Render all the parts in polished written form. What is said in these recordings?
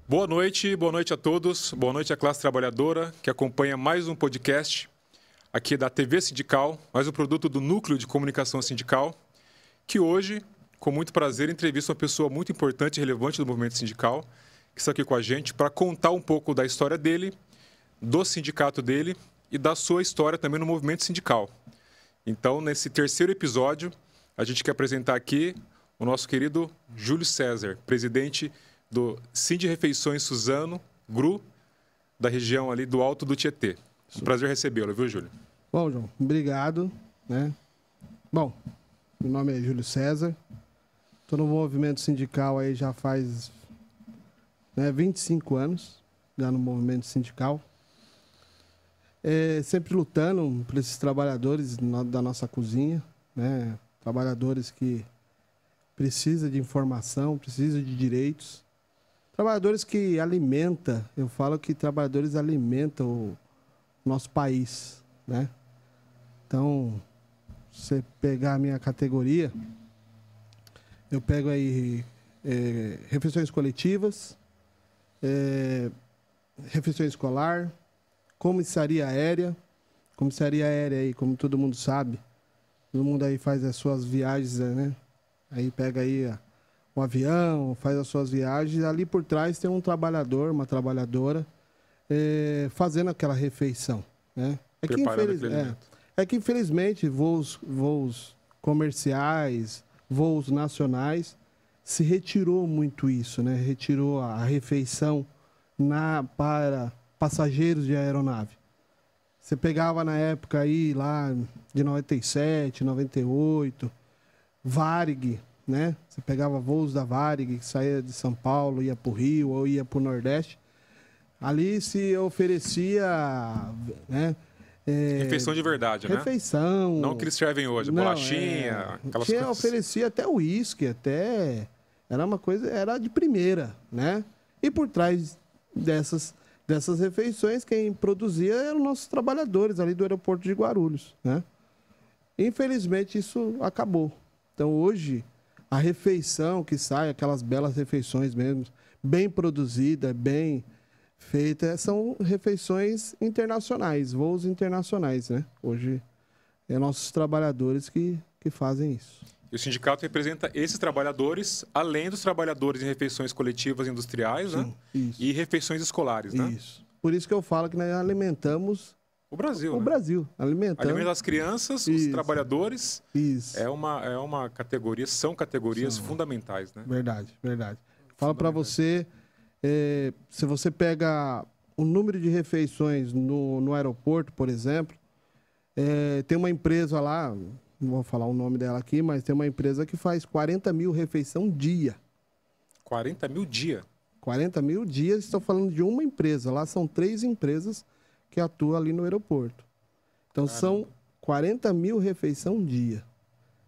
Boa noite a todos, boa noite à classe trabalhadora que acompanha mais um podcast aqui da TV Sindical, mais um produto do Núcleo de Comunicação Sindical, que hoje, com muito prazer, entrevista uma pessoa muito importante e relevante do movimento sindical, que está aqui com a gente para contar um pouco da história dele, do sindicato dele e da sua história também no movimento sindical. Então, nesse terceiro episódio, a gente quer apresentar aqui o nosso querido Júlio César, presidente do Sindirefeições Suzano, GRU, da região ali do Alto do Tietê. Um prazer recebê-lo, viu, Júlio? Bom, João, obrigado, né? Bom, meu nome é Júlio César, estou no movimento sindical aí já faz 25 anos, já no movimento sindical. Sempre lutando por esses trabalhadores da nossa cozinha, né? Trabalhadores que precisam de informação, precisam de direitos. Trabalhadores que alimentam, eu falo que trabalhadores alimentam o nosso país, né? Então, se você pegar a minha categoria, eu pego aí refeições coletivas, refeição escolar, comissaria aérea. Comissaria aérea aí, como todo mundo sabe, todo mundo aí faz as suas viagens, né? Aí pega aí um avião, faz as suas viagens. Ali por trás tem um trabalhador, uma trabalhadora, fazendo aquela refeição, né? Que infelizmente voos comerciais, voos nacionais, se retirou muito isso, né? Retirou a refeição para passageiros de aeronave. Você pegava na época aí, lá de 97, 98, Varig, né? Você pegava voos da Varig, que saía de São Paulo, ia para o Rio ou ia para o Nordeste. Ali se oferecia, né? Refeição de verdade, né? Refeição. Não o que eles servem hoje, bolachinha, aquelas coisas. Oferecia até uísque, até... Era uma coisa, era de primeira, né? E por trás dessas refeições, quem produzia eram nossos trabalhadores ali do aeroporto de Guarulhos, né? Infelizmente, isso acabou. Então, hoje, a refeição que sai, aquelas belas refeições mesmo, bem produzidas, bem feitas, são refeições internacionais, voos internacionais, né? Hoje, é nossos trabalhadores que fazem isso. E o sindicato representa esses trabalhadores, além dos trabalhadores em refeições coletivas industriais, sim, né? Isso. E refeições escolares, né? Isso. Por isso que eu falo que nós alimentamos o Brasil. O Brasil. Alimenta as crianças, os trabalhadores. Isso. É uma categoria, são categorias fundamentais, né? Verdade. Falo para você, se você pega o número de refeições no aeroporto, por exemplo, tem uma empresa lá, não vou falar o nome dela aqui, mas tem uma empresa que faz 40 mil refeições dia. 40 mil dia? 40 mil dias, estou falando de uma empresa. Lá são 3 empresas que atuam ali no aeroporto. Então, são 40 mil refeições dia.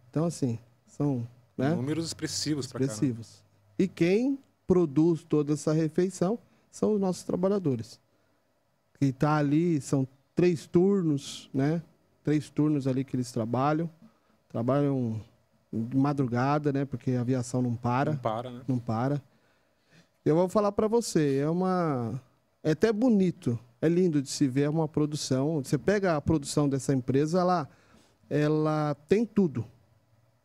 Então, assim, são... né? Números expressivos para cá. Expressivos. E quem produz toda essa refeição são os nossos trabalhadores. Que está ali, são 3 turnos, né? 3 turnos ali que eles trabalham. Trabalham de madrugada, né? Porque a aviação não para. Não para, né? Não para. Eu vou falar para você, é até bonito, é lindo de se ver uma produção. Você pega a produção dessa empresa, ela tem tudo.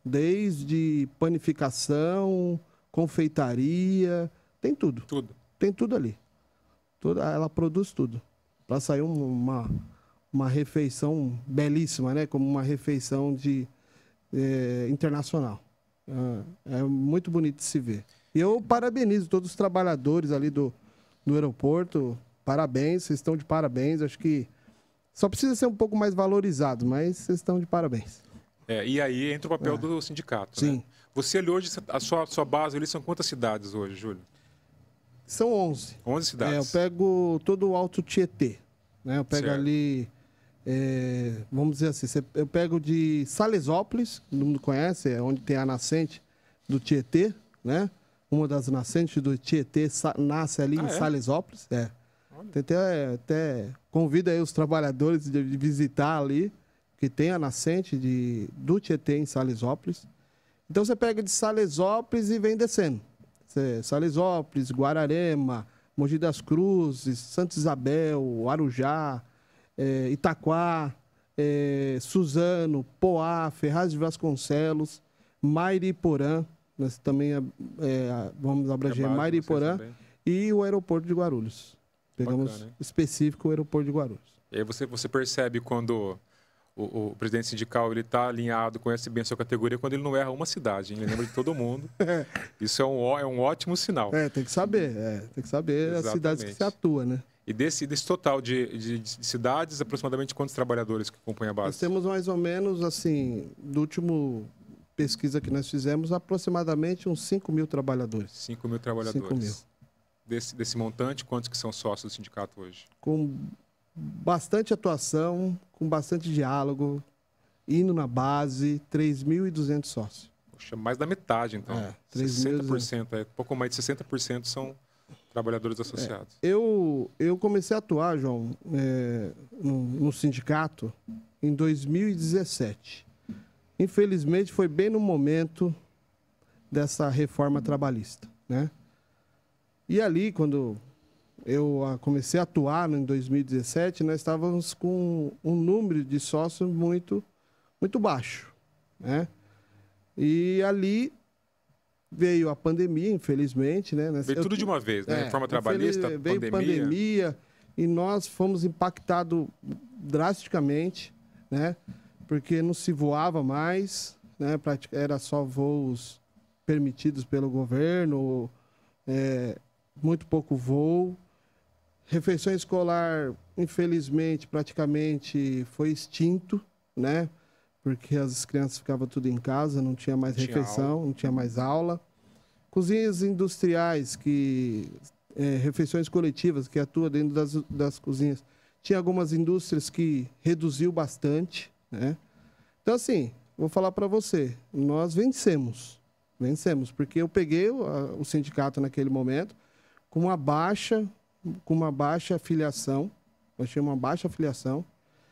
Desde panificação, confeitaria, tem tudo. Tudo. Tem tudo ali. Ela produz tudo. Para sair uma refeição belíssima, né? Como uma refeição internacional. É muito bonito de se ver. E eu parabenizo todos os trabalhadores ali do aeroporto. Parabéns, vocês estão de parabéns. Acho que só precisa ser um pouco mais valorizado, mas vocês estão de parabéns. E aí entra o papel do sindicato, sim. Né? Você ali hoje, a sua base ali são quantas cidades hoje, Júlio? São 11. 11 cidades. Eu pego todo o Alto Tietê, né? Eu pego ali, vamos dizer assim, eu pego de Salesópolis, todo mundo conhece, é onde tem a nascente do Tietê, né? Uma das nascentes do Tietê nasce ali em Salesópolis. Até convido aí os trabalhadores de visitar ali, que tem a nascente do Tietê em Salesópolis. Então você pega de Salesópolis e vem descendo. Salesópolis, Guararema, Mogi das Cruzes, Santa Isabel, Arujá, Itaquá, Suzano, Poá, Ferraz de Vasconcelos, Mairiporã, nós também vamos abranger Mairiporã e o aeroporto de Guarulhos. Pegamos bacana, específico o aeroporto de Guarulhos. E aí você percebe quando o presidente sindical está alinhado, conhece bem a sua categoria, quando ele não erra uma cidade, hein? Ele lembra de todo mundo. Isso é um ótimo sinal. Tem que saber. Tem que saber Exatamente. As cidades que se atua, né? E desse total de cidades, aproximadamente quantos trabalhadores que compõem a base? Nós temos mais ou menos, assim, do último pesquisa que nós fizemos, aproximadamente uns 5 mil trabalhadores. 5 mil trabalhadores. 5 mil. Desse montante, quantos que são sócios do sindicato hoje? Com bastante atuação, com bastante diálogo, indo na base, 3.200 sócios. Poxa, mais da metade, então. 60%, pouco mais de 60% são trabalhadores associados. Eu comecei a atuar, João, no sindicato em 2017. Infelizmente, foi bem no momento dessa reforma trabalhista, né? E ali, quando eu comecei a atuar em 2017, nós estávamos com um número de sócios muito, muito baixo, né? E ali veio a pandemia, infelizmente, né? Veio tudo de uma vez, né? Reforma trabalhista, veio pandemia e nós fomos impactados drasticamente, né? Porque não se voava mais, né? Era só voos permitidos pelo governo, muito pouco voo. Refeição escolar, infelizmente, praticamente foi extinto, né? Porque as crianças ficavam tudo em casa, não tinha mais refeição, não tinha mais aula. Cozinhas industriais, refeições coletivas, que atuam dentro das cozinhas. Tinha algumas indústrias que reduziu bastante, né? Então, assim, vou falar para você, nós vencemos, porque eu peguei o sindicato naquele momento com uma baixa afiliação, nós tínhamos uma baixa afiliação.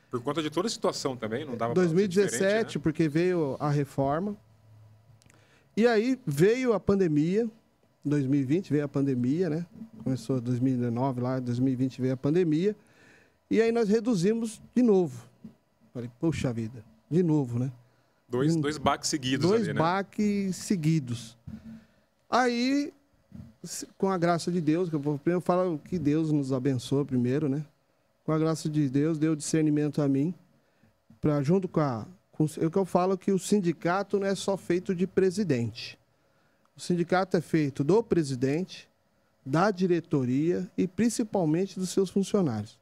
Por conta de toda a situação também, não dava 2017, né? Porque veio a reforma. E aí veio a pandemia, 2020 veio a pandemia, né? Começou 2019, lá 2020 veio a pandemia. E aí nós reduzimos de novo. Falei, poxa vida, de novo, né? Dois baques seguidos ali, né? Dois baques seguidos. Aí, com a graça de Deus, eu falo que Deus nos abençoa primeiro, né? Com a graça de Deus, deu discernimento a mim, para junto eu que eu falo que o sindicato não é só feito de presidente. O sindicato é feito do presidente, da diretoria e principalmente dos seus funcionários.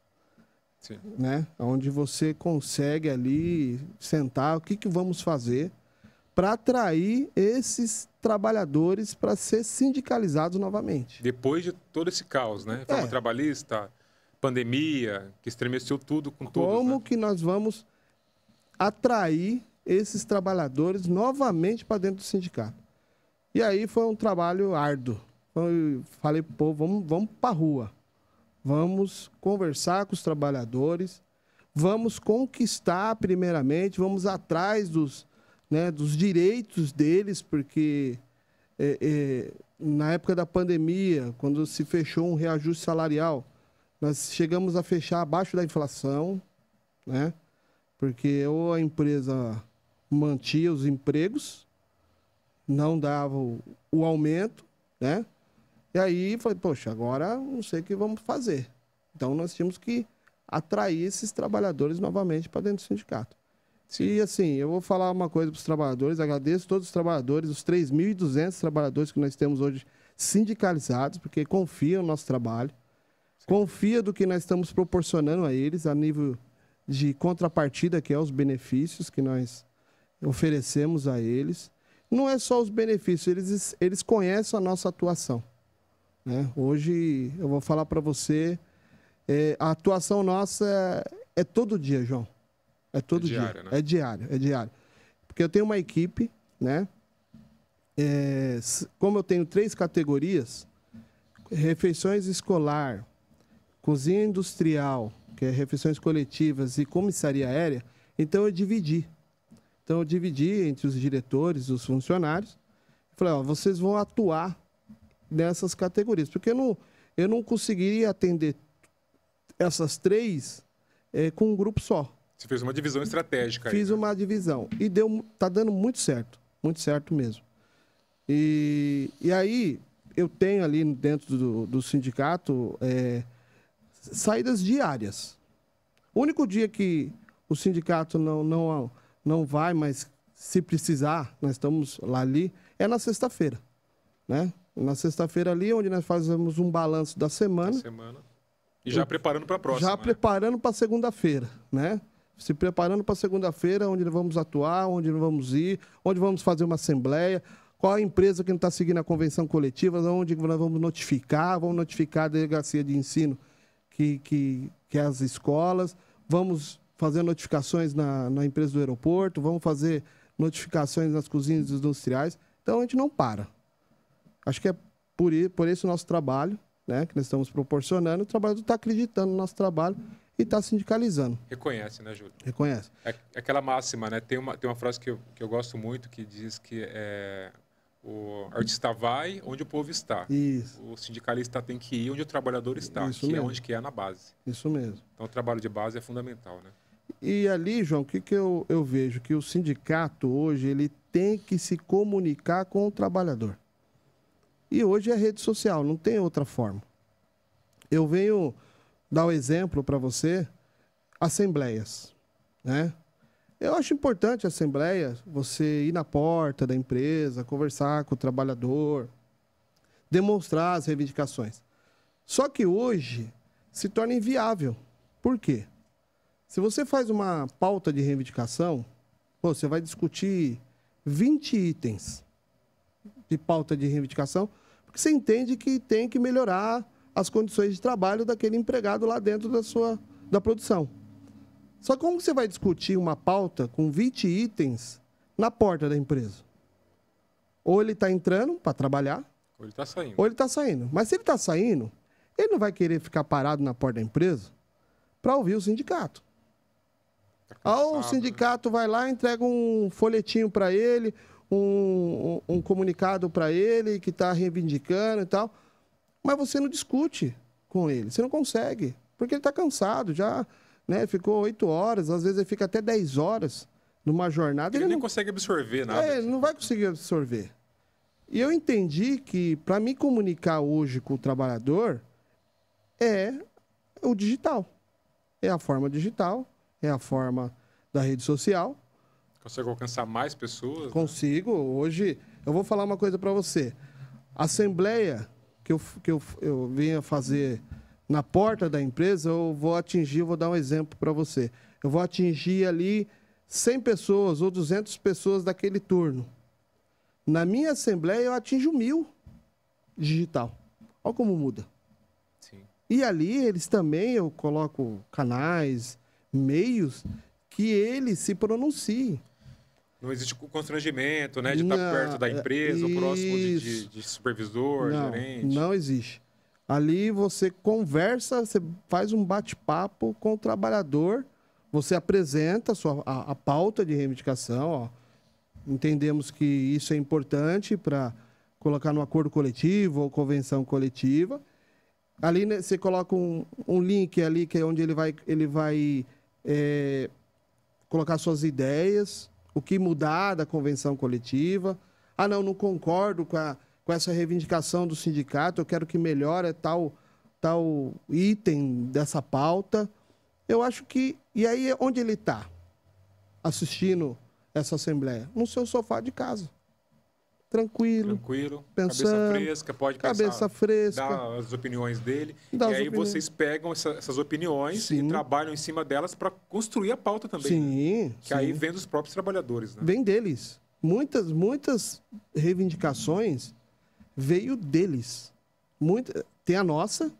Sim. Né? Onde você consegue ali sentar, o que vamos fazer para atrair esses trabalhadores para ser sindicalizados novamente. Depois de todo esse caos, né? Reforma trabalhista, pandemia, que estremeceu tudo com tudo. Como que nós vamos atrair esses trabalhadores novamente para dentro do sindicato? E aí foi um trabalho árduo. Eu falei, pô, vamos para a rua. Vamos conversar com os trabalhadores, vamos conquistar primeiramente, vamos atrás dos direitos deles, porque na época da pandemia, quando se fechou um reajuste salarial, nós chegamos a fechar abaixo da inflação, né? Porque ou a empresa mantinha os empregos, não dava o aumento, né? E aí, falei, poxa, agora não sei o que vamos fazer. Então, nós tínhamos que atrair esses trabalhadores novamente para dentro do sindicato. Sim. E, assim, eu vou falar uma coisa para os trabalhadores, agradeço todos os trabalhadores, os 3.200 trabalhadores que nós temos hoje sindicalizados, porque confiam no nosso trabalho, confia do que nós estamos proporcionando a eles, a nível de contrapartida, que é os benefícios que nós oferecemos a eles. Não é só os benefícios, eles conhecem a nossa atuação. Né? Hoje, eu vou falar para você, a atuação nossa é todo dia, João. É todo dia. Diário, né? É diário. Porque eu tenho uma equipe, né? Como eu tenho 3 categorias, refeições escolar, cozinha industrial, que é refeições coletivas, e comissaria aérea, então eu dividi. Então eu dividi entre os diretores e os funcionários. Falei, vocês vão atuar nessas categorias, porque eu não conseguiria atender essas 3 com um grupo só. Você fez uma divisão estratégica aí, Fiz né? uma divisão. E tá dando muito certo mesmo. E aí, eu tenho ali dentro do sindicato saídas diárias. O único dia que o sindicato não vai, mas se precisar, nós estamos lá ali, é na sexta-feira, né? Na sexta-feira ali, onde nós fazemos um balanço da semana. E já preparando para a próxima. Já preparando para segunda-feira, né? Se preparando para segunda-feira, onde nós vamos atuar, onde nós vamos ir, onde vamos fazer uma assembleia, qual a empresa que não está seguindo a convenção coletiva, onde nós vamos notificar a delegacia de ensino, que é as escolas, vamos fazer notificações na empresa do aeroporto, vamos fazer notificações nas cozinhas industriais. Então, a gente não para. Acho que é por esse o nosso trabalho, né, que nós estamos proporcionando. O trabalhador está acreditando no nosso trabalho e está sindicalizando. Reconhece, né, Júlio? Reconhece. É aquela máxima, né? Tem uma frase que eu gosto muito que diz que o artista vai onde o povo está. Isso. O sindicalista tem que ir onde o trabalhador está, Isso que mesmo. é onde que é na base. Isso mesmo. Então, o trabalho de base é fundamental, né? E ali, João, o que eu vejo? Que o sindicato hoje ele tem que se comunicar com o trabalhador. E hoje é rede social, não tem outra forma. Eu venho dar um exemplo para você, assembleias, né? Eu acho importante a assembleia, você ir na porta da empresa, conversar com o trabalhador, demonstrar as reivindicações. Só que hoje se torna inviável. Por quê? Se você faz uma pauta de reivindicação, você vai discutir 20 itens de pauta de reivindicação, porque você entende que tem que melhorar as condições de trabalho daquele empregado lá dentro da produção. Só que como você vai discutir uma pauta com 20 itens na porta da empresa? Ou ele está entrando para trabalhar, ou ele está saindo. Ou ele está saindo. Mas se ele está saindo, ele não vai querer ficar parado na porta da empresa para ouvir o sindicato. O sindicato vai lá, entrega um folhetinho para ele, um comunicado para ele que está reivindicando e tal. Mas você não discute com ele, você não consegue, porque ele está cansado, já, né, ficou 8 horas, às vezes ele fica até 10 horas numa jornada. Ele nem não consegue absorver nada. Ele não vai conseguir absorver. E eu entendi que para me comunicar hoje com o trabalhador é o digital. É a forma digital, é a forma da rede social. Consegue alcançar mais pessoas? Consigo. Né? Hoje, eu vou falar uma coisa para você. A assembleia que eu vinha fazer na porta da empresa, eu vou dar um exemplo para você. Eu vou atingir ali 100 pessoas ou 200 pessoas daquele turno. Na minha assembleia, eu atinjo 1000 digital. Olha como muda. Sim. E ali, eles também, eu coloco canais, meios, que eles se pronunciem. Não existe constrangimento, né? De estar perto da empresa, ou próximo de supervisor, gerente. Não existe. Ali você conversa, você faz um bate-papo com o trabalhador, você apresenta a pauta de reivindicação, ó. Entendemos que isso é importante para colocar no acordo coletivo ou convenção coletiva. Ali, né, você coloca um link ali, que é onde ele vai colocar suas ideias, o que mudar da convenção coletiva. Ah, não concordo com essa reivindicação do sindicato, eu quero que melhore tal item dessa pauta. Eu acho que... E aí, onde ele está assistindo essa assembleia? No seu sofá de casa. Tranquilo, pensando, cabeça fresca, pode pensar, dar as opiniões dele. E aí vocês pegam essas opiniões e trabalham em cima delas para construir a pauta também. Sim, né? Que aí vem dos próprios trabalhadores. Né? Vem deles. Muitas reivindicações veio deles. Tem a nossa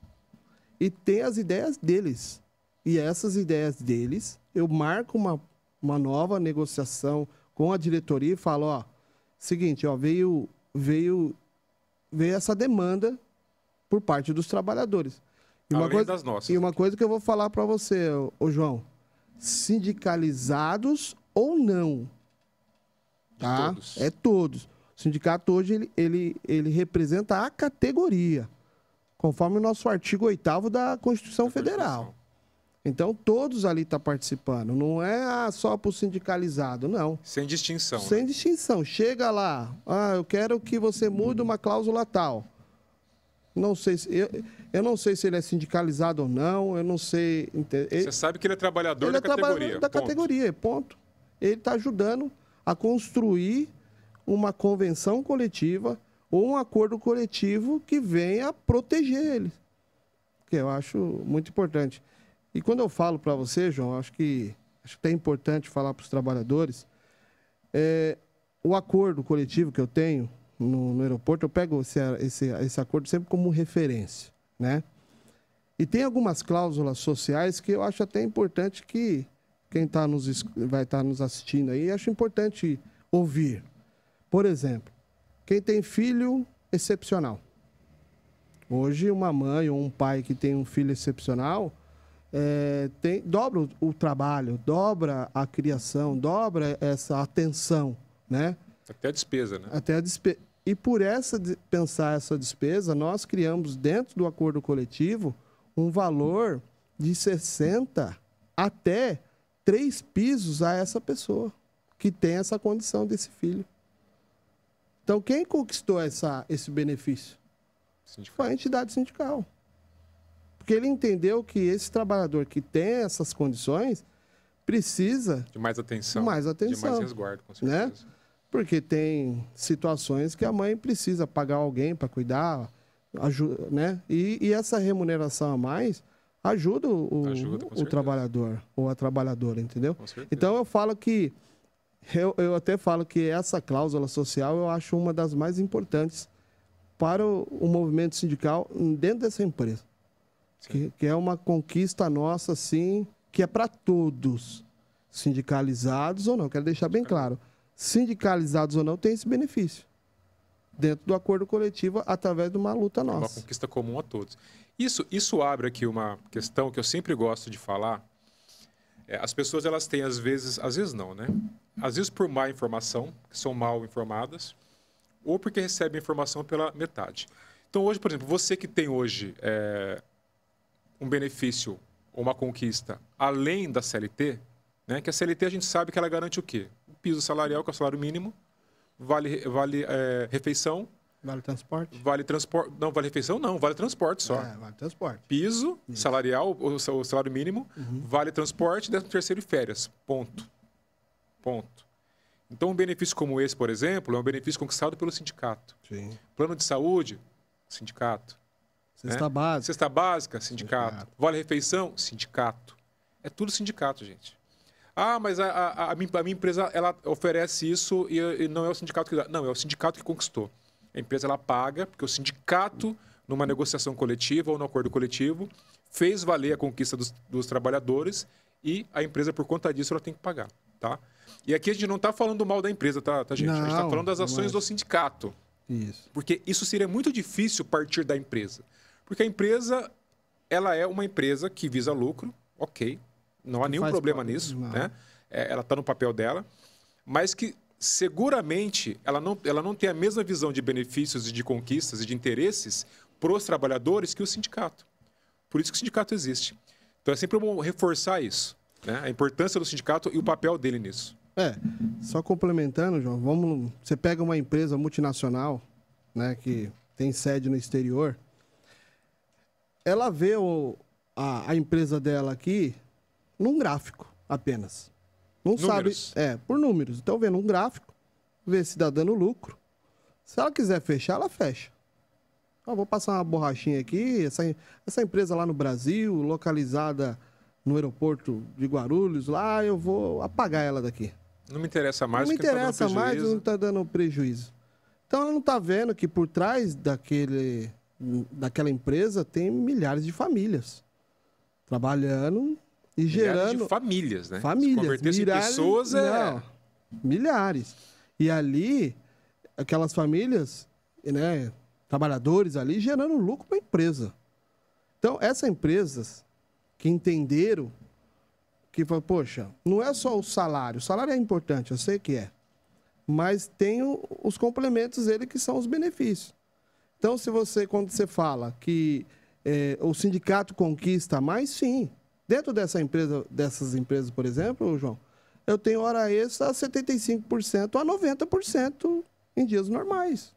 e tem as ideias deles. E essas ideias deles, eu marco uma nova negociação com a diretoria e falo, ó, seguinte, ó, veio essa demanda por parte dos trabalhadores. Das nossas. E uma coisa que eu vou falar para você, ô João, sindicalizados ou não, tá? Todos. É todos. O sindicato hoje ele representa a categoria. conforme o nosso artigo 8º da Constituição Federal. Então, todos ali estão participando. Não é só para o sindicalizado, não. Sem distinção. Sem distinção. Chega lá, eu quero que você mude uma cláusula tal. Não sei eu não sei se ele é sindicalizado ou não, eu não sei... Você sabe que ele é trabalhador da categoria. Trabalhador da categoria, ponto. Ele está ajudando a construir uma convenção coletiva ou um acordo coletivo que venha proteger ele. Que eu acho muito importante. E quando eu falo para você, João, acho que é importante falar para os trabalhadores, o acordo coletivo que eu tenho no aeroporto, eu pego esse acordo sempre como referência, né? E tem algumas cláusulas sociais que eu acho até importante que quem vai estar nos assistindo aí, acho importante ouvir. Por exemplo, quem tem filho excepcional. Hoje, uma mãe ou um pai que tem um filho excepcional... dobra o trabalho, dobra a criação, dobra essa atenção, né? Até a despesa, né? Até a despesa. E por pensar essa despesa, nós criamos dentro do acordo coletivo um valor de 60 até 3 pisos a essa pessoa que tem essa condição desse filho. Então, quem conquistou esse benefício? Foi a entidade sindical. Porque ele entendeu que esse trabalhador que tem essas condições precisa... De mais atenção. De mais resguardo, com certeza. Né? Porque tem situações que a mãe precisa pagar alguém para cuidar, né? E essa remuneração a mais ajuda o trabalhador ou a trabalhadora, entendeu? Então, eu falo que... Eu até falo que essa cláusula social eu acho uma das mais importantes para o movimento sindical dentro dessa empresa. Que é uma conquista nossa, sim, que é para todos, sindicalizados ou não. Quero deixar bem claro, sindicalizados ou não, tem esse benefício dentro do acordo coletivo através de uma luta nossa. É uma conquista comum a todos. Isso abre aqui uma questão que eu sempre gosto de falar. As pessoas, elas têm, às vezes não, né? Às vezes por má informação, que são mal informadas, ou porque recebem informação pela metade. Então, hoje, por exemplo, você que tem hoje... um benefício ou uma conquista além da CLT, né? Que a CLT a gente sabe que ela garante o quê? O piso salarial, que é o salário mínimo, vale refeição. Vale transporte? Vale transporte. Não, vale refeição não, vale transporte só. Vale transporte. Piso salarial, o salário mínimo, vale transporte, 13º e férias. Ponto. Então, um benefício como esse, por exemplo, é um benefício conquistado pelo sindicato. Sim. Plano de saúde, sindicato. Cesta básica, sindicato. Vale-refeição, sindicato. É tudo sindicato, gente. Mas a minha empresa ela oferece isso e não é o sindicato que dá. Não, é o sindicato que conquistou. A empresa ela paga, porque o sindicato, numa negociação coletiva ou no acordo coletivo, fez valer a conquista dos trabalhadores e a empresa, por conta disso, ela tem que pagar. Tá? E aqui a gente não está falando mal da empresa, tá, gente? A gente está falando das ações do sindicato. Isso. Porque isso seria muito difícil partir da empresa. Porque a empresa, ela é uma empresa que visa lucro, ok, não há nenhum problema nisso, né? Ela está no papel dela, mas que seguramente ela não tem a mesma visão de benefícios e de conquistas e de interesses para os trabalhadores que o sindicato. Por isso que o sindicato existe. Então é sempre bom reforçar isso, né? A importância do sindicato e o papel dele nisso. Só complementando, João, você pega uma empresa multinacional, né, que tem sede no exterior, ela vê a empresa dela aqui num gráfico apenas. Não números. Sabe. Por números. Então, vendo um gráfico, vê se está dando lucro. Se ela quiser fechar, ela fecha. Vou passar uma borrachinha aqui. Essa empresa lá no Brasil, localizada no aeroporto de Guarulhos, lá eu vou apagar ela daqui. Não me interessa mais. Não me interessa mais, não está dando prejuízo. Então, ela não está vendo que por trás daquela empresa tem milhares de famílias trabalhando e gerando... Milhares de famílias, né? Famílias. Se converter em pessoas milhares. E ali, aquelas famílias, né, trabalhadores ali, gerando lucro para a empresa. Então, essas empresas que entenderam que, poxa, não é só o salário é importante, eu sei que é, mas tem os complementos dele que são os benefícios. Então, quando você fala que o sindicato conquista mais, sim. Dentro dessas empresas, por exemplo, João, eu tenho hora extra a 75% a 90% em dias normais.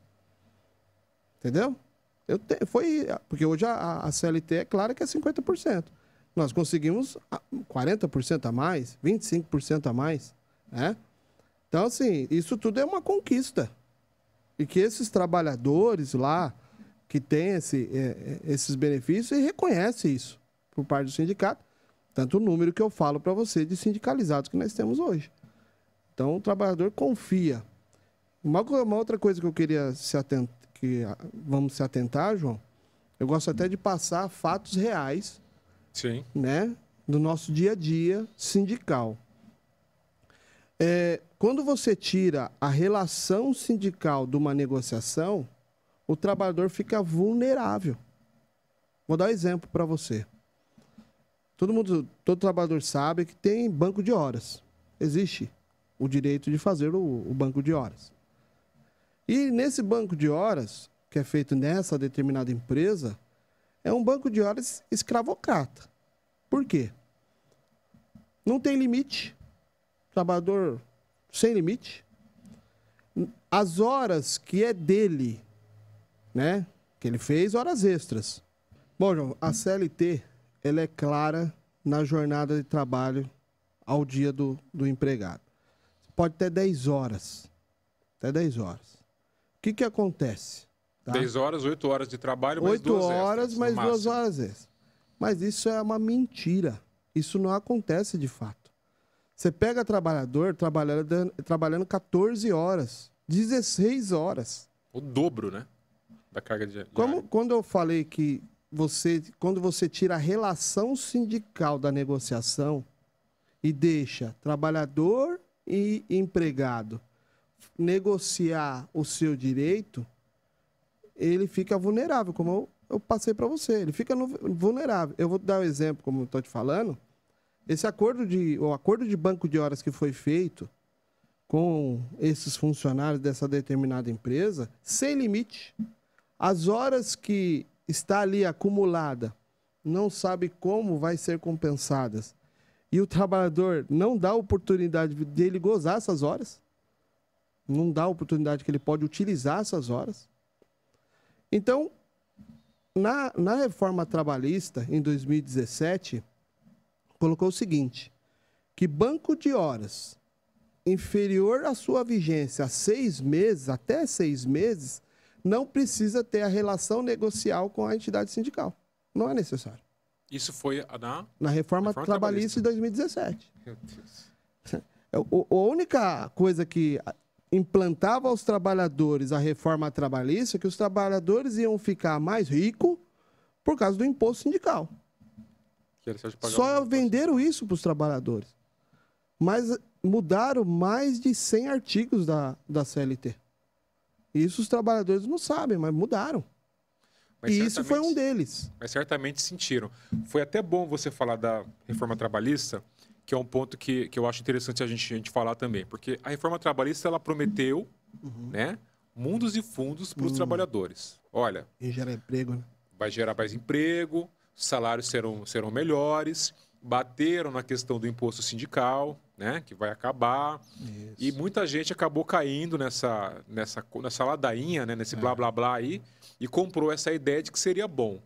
Entendeu? Porque hoje a CLT é clara que é 50%. Nós conseguimos 40% a mais, 25% a mais, né? Então, assim, isso tudo é uma conquista. E que esses trabalhadores lá, que têm esses benefícios, e reconhecem isso por parte do sindicato, tanto o número que eu falo para você de sindicalizados que nós temos hoje. Então, o trabalhador confia. Uma outra coisa que eu queria vamos se atentar, João, eu gosto até de passar fatos reais, sim, né, do nosso dia a dia sindical. Quando você tira a relação sindical de uma negociação, o trabalhador fica vulnerável. Vou dar um exemplo para você. Todo trabalhador sabe que tem banco de horas. Existe o direito de fazer o banco de horas. E nesse banco de horas, que é feito nessa determinada empresa, é um banco de horas escravocrata. Por quê? Não tem limite. Trabalhador sem limite. As horas que é dele, né? Que ele fez, horas extras. Bom, João, a CLT, ela é clara na jornada de trabalho ao dia do empregado. Pode ter 10 horas. Até 10 horas. O que acontece? Tá? 10 horas, 8 horas de trabalho, mais 2 extras. 8 horas, mais 2 horas extras. Mas isso é uma mentira. Isso não acontece de fato. Você pega trabalhador trabalhando 14 horas, 16 horas. O dobro, né? Da carga de Quando eu falei que quando você tira a relação sindical da negociação e deixa trabalhador e empregado negociar o seu direito, ele fica vulnerável, como eu passei para você. Ele fica vulnerável. Eu vou dar um exemplo, como eu estou te falando. O acordo de banco de horas que foi feito com esses funcionários dessa determinada empresa, sem limite, as horas que está ali acumulada, não sabe como vai ser compensadas, e o trabalhador não dá oportunidade dele gozar essas horas, não dá oportunidade que ele pode utilizar essas horas. Então, na reforma trabalhista, em 2017, colocou o seguinte, que banco de horas inferior à sua vigência a 6 meses, até 6 meses, não precisa ter a relação negocial com a entidade sindical. Não é necessário. Isso foi na reforma trabalhista de 2017. Meu Deus. A única coisa que implantava aos trabalhadores a reforma trabalhista é que os trabalhadores iam ficar mais ricos por causa do imposto sindical. Só venderam isso para os trabalhadores. Mas mudaram mais de 100 artigos da CLT. Isso os trabalhadores não sabem, mas mudaram. E isso foi um deles. Mas certamente sentiram. Foi até bom você falar da reforma trabalhista, que é um ponto que eu acho interessante a gente falar também. Porque a reforma trabalhista, ela prometeu né, mundos e fundos para os trabalhadores. Olha... E gera emprego, né? Vai gerar mais emprego, salários serão melhores, bateram na questão do imposto sindical, né, que vai acabar. Isso. E muita gente acabou caindo nessa ladainha, né, nesse blá blá blá aí, e comprou essa ideia de que seria bom.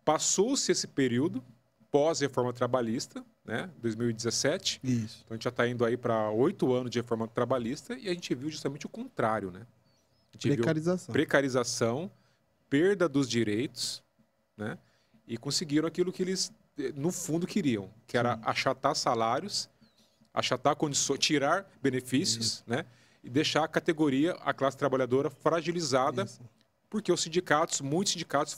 Passou-se esse período pós-reforma trabalhista, né, 2017. Isso. Então a gente já está indo aí para 8 anos de reforma trabalhista e a gente viu justamente o contrário, né? Precarização. Precarização, perda dos direitos, né? E conseguiram aquilo que eles, no fundo, queriam, que era achatar salários, achatar condições, tirar benefícios, né? E deixar a categoria, a classe trabalhadora fragilizada, porque os sindicatos, muitos sindicatos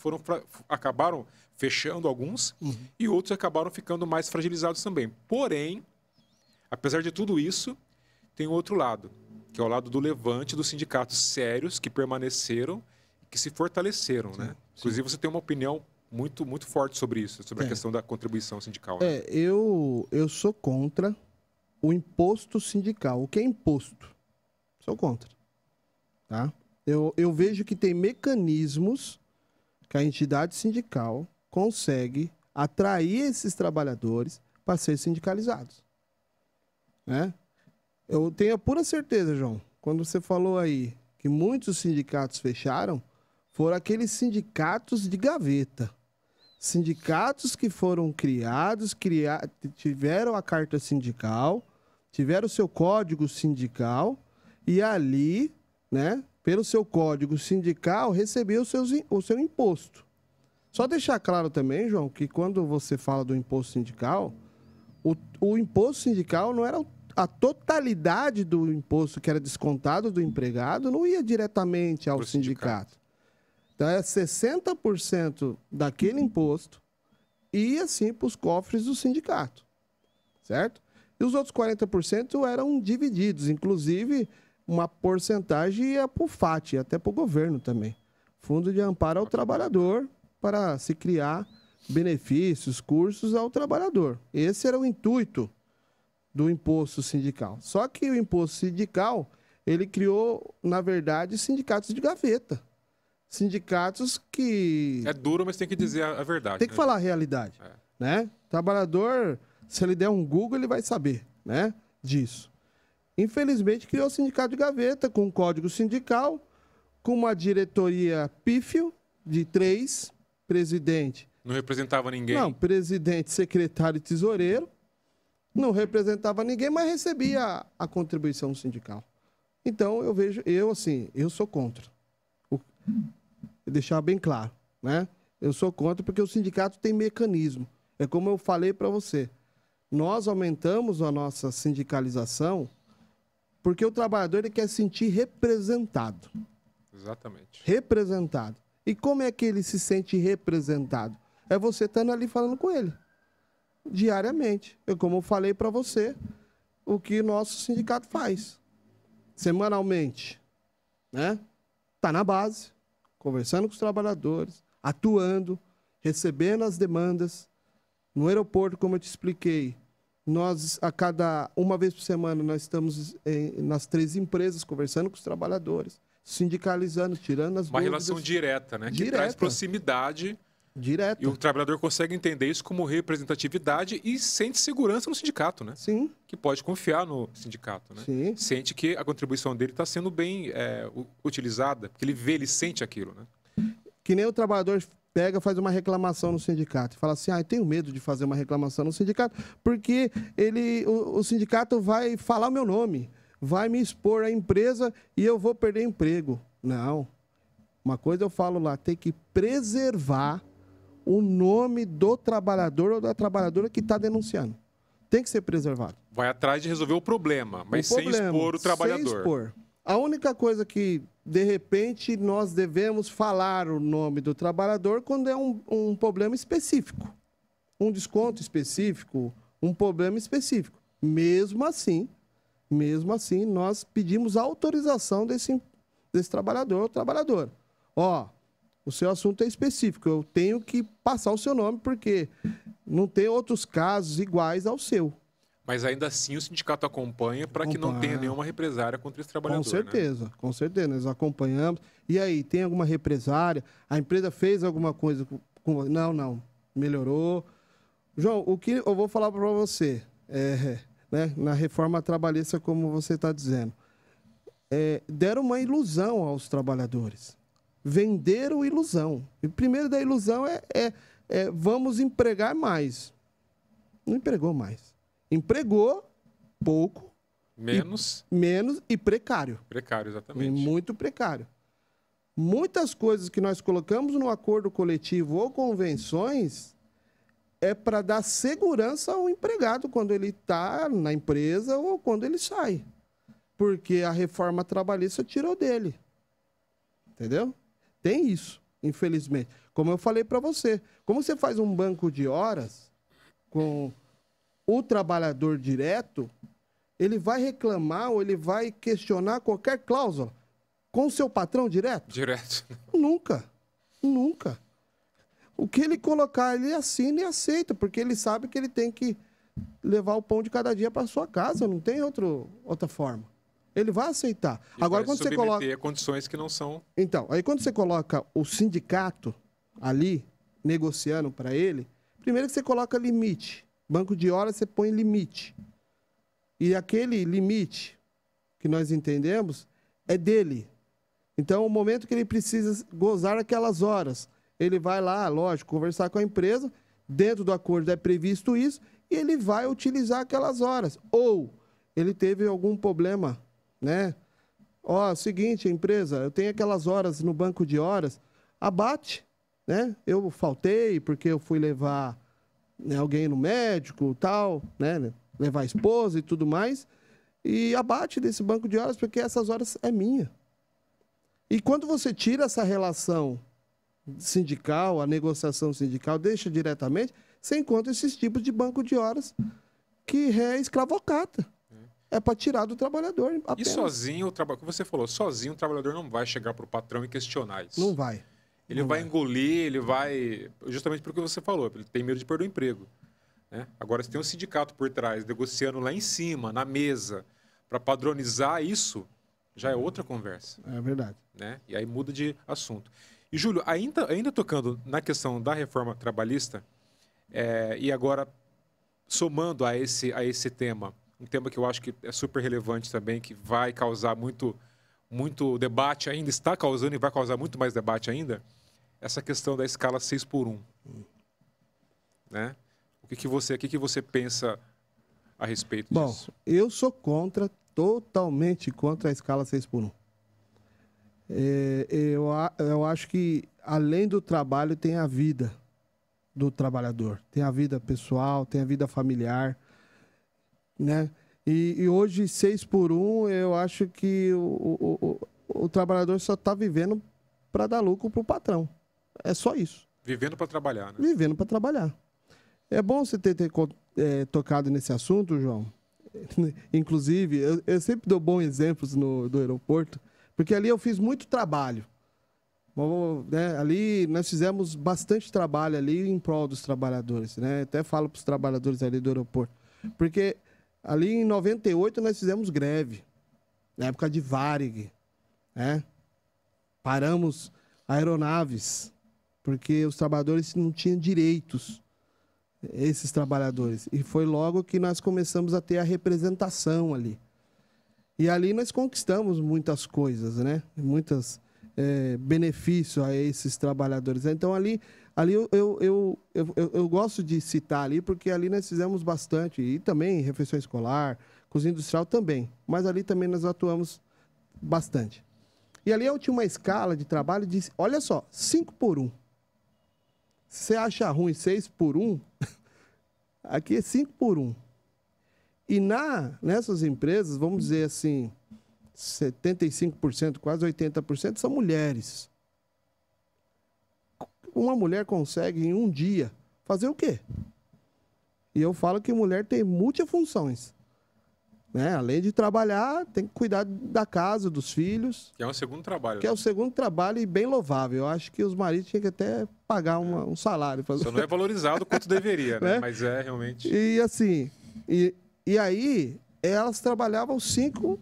acabaram fechando alguns e outros acabaram ficando mais fragilizados também. Porém, apesar de tudo isso, tem outro lado, que é o lado do levante dos sindicatos sérios que permaneceram e que se fortaleceram, né? Inclusive, você tem uma opinião muito, muito forte sobre isso, sobre a questão da contribuição sindical. Né? Eu sou contra o imposto sindical. O que é imposto? Sou contra. Tá? Eu vejo que tem mecanismos que a entidade sindical consegue atrair esses trabalhadores para serem sindicalizados. Né? Eu tenho a pura certeza, João, quando você falou aí que muitos sindicatos fecharam, foram aqueles sindicatos de gaveta. Sindicatos que foram criados, tiveram a carta sindical, tiveram o seu código sindical e ali, né, pelo seu código sindical, recebeu o seu imposto. Só deixar claro também, João, que quando você fala do imposto sindical, o imposto sindical não era a totalidade do imposto que era descontado do empregado, não ia diretamente ao sindicato. Então, é 60% daquele imposto ia, sim, para os cofres do sindicato, certo? E os outros 40% eram divididos, inclusive uma porcentagem ia para o FAT, até para o governo também. Fundo de Amparo ao Trabalhador, para se criar benefícios, cursos ao trabalhador. Esse era o intuito do imposto sindical. Só que o imposto sindical, ele criou, na verdade, sindicatos de gaveta. Sindicatos que... É duro, mas tem que dizer a verdade. Tem que falar a realidade. Né? O trabalhador, se ele der um Google, ele vai saber, né, disso. Infelizmente, criou o sindicato de gaveta, com um código sindical, com uma diretoria pífio de 3, presidente. Não representava ninguém? Não, presidente, secretário e tesoureiro. Não representava ninguém, mas recebia a contribuição sindical. Então, eu sou contra. Vou deixar bem claro, né? Eu sou contra porque o sindicato tem mecanismo. É como eu falei para você. Nós aumentamos a nossa sindicalização porque o trabalhador ele quer se sentir representado. Exatamente. Representado. E como é que ele se sente representado? É você estando ali falando com ele. Diariamente. Como eu falei para você, o que nosso sindicato faz. Semanalmente. Né? Está na base, conversando com os trabalhadores, atuando, recebendo as demandas. No aeroporto, como eu te expliquei, nós, uma vez por semana, nós estamos nas 3 empresas conversando com os trabalhadores, sindicalizando, tirando as dúvidas. Uma relação direta, né? Que traz proximidade. Direta. E o trabalhador consegue entender isso como representatividade e sente segurança no sindicato, né? Sim. Que pode confiar no sindicato, né? Sim. Sente que a contribuição dele está sendo bem utilizada, porque ele vê, ele sente aquilo, né? Que nem o trabalhador faz uma reclamação no sindicato e fala assim, eu tenho medo de fazer uma reclamação no sindicato porque o sindicato vai falar o meu nome, vai me expor à empresa e eu vou perder emprego. Não. Uma coisa eu falo lá, tem que preservar o nome do trabalhador ou da trabalhadora que está denunciando. Tem que ser preservado. Vai atrás de resolver o problema, mas sem expor o trabalhador. Sem expor. A única coisa que, de repente, nós devemos falar o nome do trabalhador quando é um problema específico. Um desconto específico, um problema específico. Mesmo assim, nós pedimos a autorização desse trabalhador ou trabalhadora. O seu assunto é específico, eu tenho que passar o seu nome, porque não tem outros casos iguais ao seu. Mas ainda assim o sindicato acompanha para que não tenha nenhuma represária contra esse trabalhador. Com certeza, né? Com certeza. Nós acompanhamos. E aí, tem alguma represária? A empresa fez alguma coisa com... Não, melhorou. João, o que eu vou falar para você, né, na reforma trabalhista, como você está dizendo, deram uma ilusão aos trabalhadores. Venderam ilusão. E primeiro da ilusão vamos empregar mais. Não empregou mais. Empregou pouco. Menos e precário. Precário, exatamente. E muito precário. Muitas coisas que nós colocamos no acordo coletivo ou convenções é para dar segurança ao empregado quando ele está na empresa ou quando ele sai. Porque a reforma trabalhista tirou dele. Entendeu? Tem isso, infelizmente. Como eu falei para você, como você faz um banco de horas com o trabalhador direto, ele vai reclamar ou ele vai questionar qualquer cláusula com o seu patrão direto? Direto. Nunca. O que ele colocar, ele assina e aceita, porque ele sabe que ele tem que levar o pão de cada dia para sua casa, não tem outra forma. Ele vai aceitar. E Agora, vai quando você coloca... submeter a condições que não são... Então, aí quando você coloca o sindicato ali, negociando para ele, primeiro que você coloca limite. Banco de horas, você põe limite. E aquele limite que nós entendemos é dele. Então, o momento que ele precisa gozar aquelas horas, ele vai lá, lógico, conversar com a empresa, dentro do acordo é previsto isso, e ele vai utilizar aquelas horas. Ou ele teve algum problema, né? Ó, seguinte, empresa, eu tenho aquelas horas no banco de horas, abate, né? Eu faltei porque eu fui levar, né, alguém no médico, tal, né? Levar a esposa e tudo mais, e abate desse banco de horas porque essas horas é minha. E quando você tira essa relação sindical, a negociação sindical, deixa diretamente, você encontra esses tipos de banco de horas que é escravocrata. É para tirar do trabalhador apenas. E sozinho, como você falou, sozinho o trabalhador não vai chegar para o patrão e questionar isso. Não vai. Ele vai engolir, ele vai... Justamente porque você falou, ele tem medo de perder o emprego. Né? Agora, se tem um sindicato por trás, negociando lá em cima, na mesa, para padronizar isso, já é outra conversa. É verdade. Né? E aí muda de assunto. E, Júlio, ainda tocando na questão da reforma trabalhista, e agora somando a esse tema, um tema que eu acho que é super relevante também, que vai causar muito debate ainda, está causando e vai causar muito mais debate ainda, essa questão da escala 6x1. Né? O que você pensa a respeito disso? Bom, eu sou totalmente contra a escala 6x1. Eu acho que, além do trabalho, tem a vida do trabalhador. Tem a vida pessoal, tem a vida familiar, né? E hoje, 6x1, eu acho que o trabalhador só está vivendo para dar lucro para o patrão. É só isso. Vivendo para trabalhar, né? Vivendo para trabalhar. É bom você ter tocado nesse assunto, João. Inclusive, eu sempre dou bons exemplos do aeroporto, porque ali eu fiz muito trabalho. Né? Ali nós fizemos bastante trabalho ali em prol dos trabalhadores. Né? Até falo para os trabalhadores ali do aeroporto. Porque ali em 98 nós fizemos greve, na época de Varig. Né? Paramos aeronaves, porque os trabalhadores não tinham direitos, esses trabalhadores. E foi logo que nós começamos a ter a representação ali. E ali nós conquistamos muitas coisas, né? Muitos benefícios a esses trabalhadores. Então, ali eu gosto de citar ali, porque ali nós fizemos bastante. E também refeição escolar, cozinha industrial também. Mas ali também nós atuamos bastante. E ali eu tinha uma escala de trabalho de, olha só, 5x1. Se você acha ruim 6x1, aqui é 5x1. E nessas empresas, vamos dizer assim, 75%, quase 80% são mulheres. Uma mulher consegue em um dia fazer o quê? E eu falo que mulher tem multifunções. Né? Além de trabalhar, tem que cuidar da casa, dos filhos. Que é um segundo trabalho. Que é o segundo trabalho e bem louvável. Eu acho que os maridos tinham que até pagar um salário. Só não é valorizado quanto deveria, né? Mas é realmente... E assim, e aí elas trabalhavam 5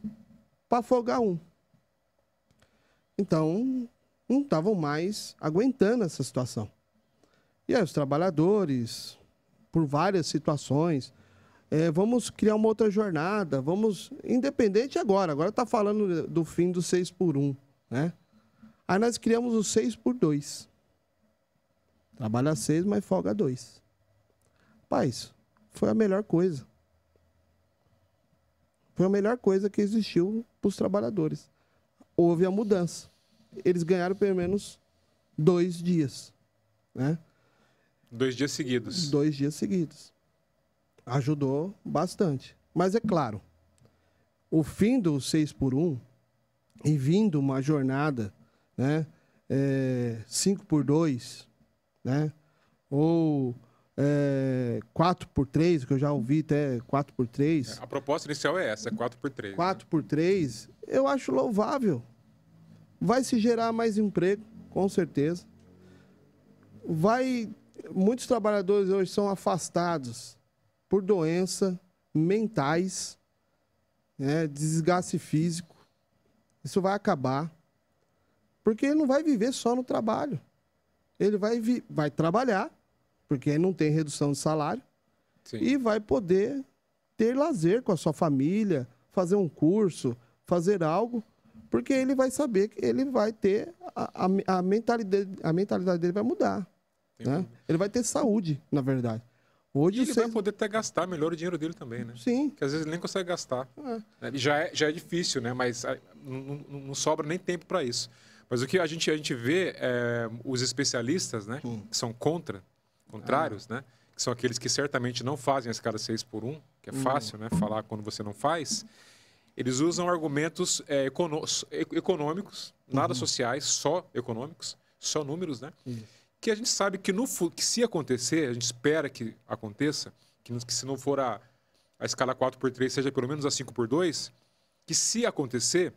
para folgar 1. Então, não estavam mais aguentando essa situação. E aí os trabalhadores, por várias situações... vamos criar uma outra jornada, independente agora está falando do fim do 6x1, né? Aí nós criamos o 6x2. Trabalha 6, mas folga 2. Rapaz, foi a melhor coisa. Foi a melhor coisa que existiu para os trabalhadores. Houve a mudança. Eles ganharam pelo menos 2 dias, né? 2 dias seguidos. 2 dias seguidos. Ajudou bastante. Mas é claro, o fim do 6x1 e vindo uma jornada, né, 5x2, né, ou 4x3, que eu já ouvi até 4x3. A proposta inicial é essa, 4x3. 4x3, eu acho louvável. Vai se gerar mais emprego, com certeza. Muitos trabalhadores hoje são afastados por doença, mentais, né? Desgaste físico. Isso vai acabar. Porque ele não vai viver só no trabalho. Ele vai trabalhar, porque ele não tem redução de salário, Sim. e vai poder ter lazer com a sua família, fazer um curso, fazer algo, porque ele vai saber que ele vai ter a mentalidade dele vai mudar. Né? Ele vai ter saúde, na verdade. Hoje e ele vai poder até gastar melhor o dinheiro dele também, né? Sim. Que às vezes ele nem consegue gastar. Já é difícil, né? Mas não sobra nem tempo para isso. Mas o que a gente vê, os especialistas, né? Que são contrários, né? Que são aqueles que certamente não fazem a escala 6x1, que é fácil, né? Falar quando você não faz. Eles usam argumentos econômicos, nada sociais, só econômicos, só números, né? Que a gente sabe que, que se acontecer, a gente espera que aconteça, que se não for a escala 4x3, seja pelo menos a 5x2, que se acontecer,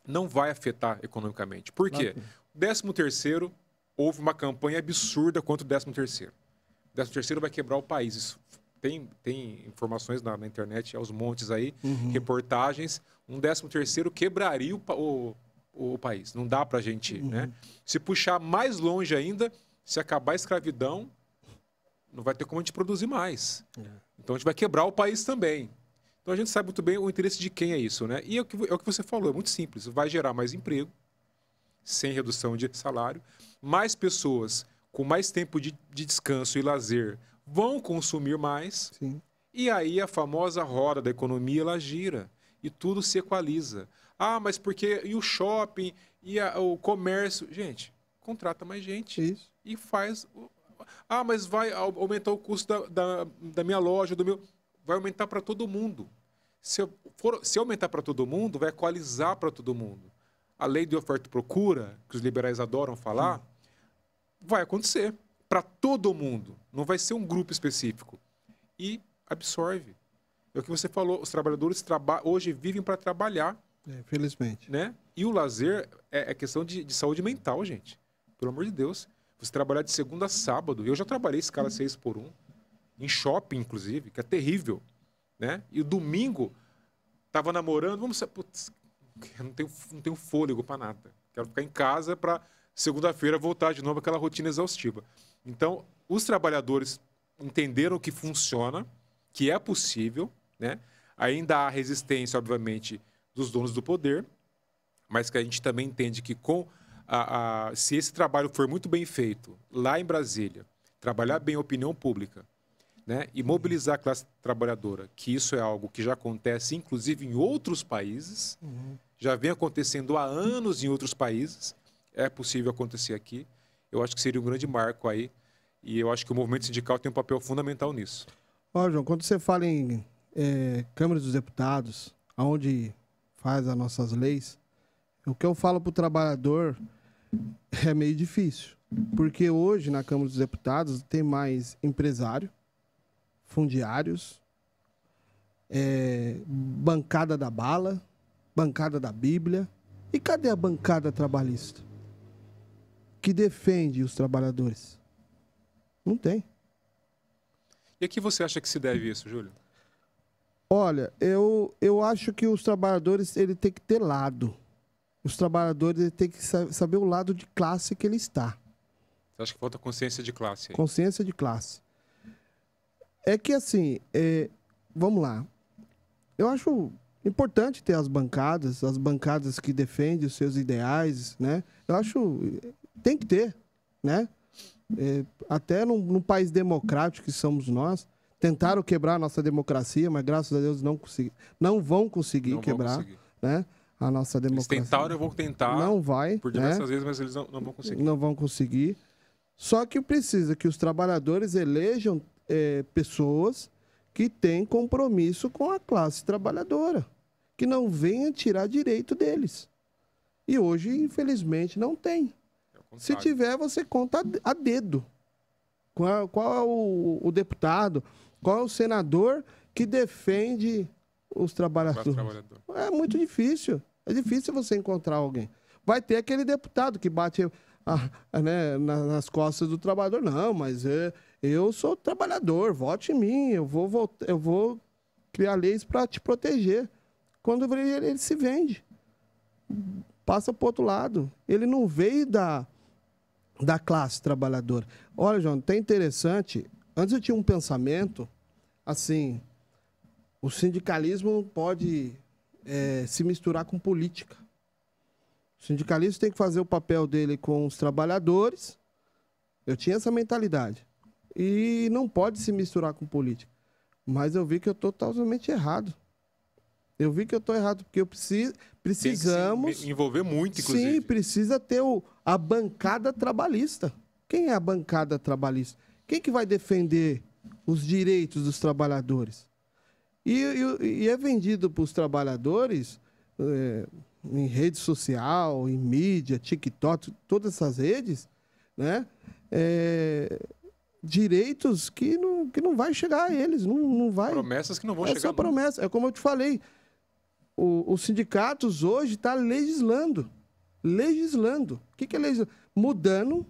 não vai afetar economicamente. Por quê? O 13º, houve uma campanha absurda contra o 13º. O 13º vai quebrar o país. Isso tem informações na internet, aos montes aí, reportagens. Um 13º quebraria o país. Não dá pra gente, né? Se puxar mais longe ainda, se acabar a escravidão, não vai ter como a gente produzir mais. Então a gente vai quebrar o país também. Então a gente sabe muito bem o interesse de quem é isso, né? E é o que você falou, é muito simples. Vai gerar mais emprego, sem redução de salário, mais pessoas com mais tempo de descanso e lazer vão consumir mais. Sim. E aí a famosa roda da economia, ela gira e tudo se equaliza. Ah, mas porque... E o shopping, e o comércio... Gente, contrata mais gente. Isso. E faz... Ah, mas vai aumentar o custo da minha loja, do meu... Vai aumentar para todo mundo. Se aumentar para todo mundo, vai equalizar para todo mundo. A lei de oferta e procura, que os liberais adoram falar, vai acontecer para todo mundo. Não vai ser um grupo específico. E absorve. É o que você falou, os trabalhadores hoje vivem para trabalhar. Felizmente. Né? E o lazer é questão de saúde mental, gente. Pelo amor de Deus. Você trabalhar de segunda a sábado. Eu já trabalhei escala 6x1. Em shopping, inclusive, que é terrível. Né? E o domingo, tava namorando, putz, não tenho fôlego para nada. Quero ficar em casa para segunda-feira voltar de novo àquela rotina exaustiva. Então, os trabalhadores entenderam que funciona, que é possível, né? Ainda há resistência, obviamente, dos donos do poder, mas que a gente também entende que se esse trabalho for muito bem feito lá em Brasília, trabalhar bem a opinião pública, né, e mobilizar a classe trabalhadora, que isso é algo que já acontece, inclusive, em outros países, já vem acontecendo há anos em outros países, é possível acontecer aqui. Eu acho que seria um grande marco aí, e eu acho que o movimento sindical tem um papel fundamental nisso. Ó, João, quando você fala em Câmara dos Deputados, onde faz as nossas leis, o que eu falo para o trabalhador é meio difícil, porque hoje na Câmara dos Deputados tem mais empresário, fundiários, bancada da bala, bancada da Bíblia. E cadê a bancada trabalhista que defende os trabalhadores? Não tem. E a que você acha que se deve isso, Júlio? Olha, eu acho que os trabalhadores ele tem que ter lado. Os trabalhadores têm que saber o lado de classe que ele está. Você acha que falta consciência de classe aí? Consciência de classe. É que assim, vamos lá. Eu acho importante ter as bancadas que defendem os seus ideais, né? Eu acho tem que ter, né? Até num país democrático que somos nós, tentaram quebrar a nossa democracia, mas graças a Deus não vão conseguir quebrar, né? A nossa democracia. Eles tentaram, vão tentar. Não vai. Por diversas vezes, mas eles não vão conseguir. Não vão conseguir. Só que precisa que os trabalhadores elejam pessoas que têm compromisso com a classe trabalhadora, que não venham tirar direito deles. E hoje, infelizmente, não tem. Se tiver, você conta a dedo. Qual é o deputado, qual é o senador que defende os trabalhadores? É muito difícil. É difícil você encontrar alguém. Vai ter aquele deputado que bate né, nas costas do trabalhador. Não, mas eu sou trabalhador, vote em mim, eu vou criar leis para te proteger. Quando ele se vende, passa para o outro lado. Ele não veio da classe trabalhadora. Olha, João, tem interessante. Antes eu tinha um pensamento assim: o sindicalismo não pode se misturar com política. O sindicalismo tem que fazer o papel dele com os trabalhadores. Eu tinha essa mentalidade. E não pode se misturar com política. Mas eu vi que eu estou totalmente errado. Eu vi que eu estou errado, porque precisamos... Tem que se envolver muito, inclusive. Sim, precisa ter a bancada trabalhista. Quem é a bancada trabalhista? Quem que vai defender os direitos dos trabalhadores? E é vendido para os trabalhadores em rede social, em mídia, TikTok, todas essas redes, né? Direitos que não vai chegar a eles, não vai. Promessas que não vão chegar. É só promessa. É como eu te falei, os sindicatos hoje estão legislando. Legislando. O que é legislando? Mudando,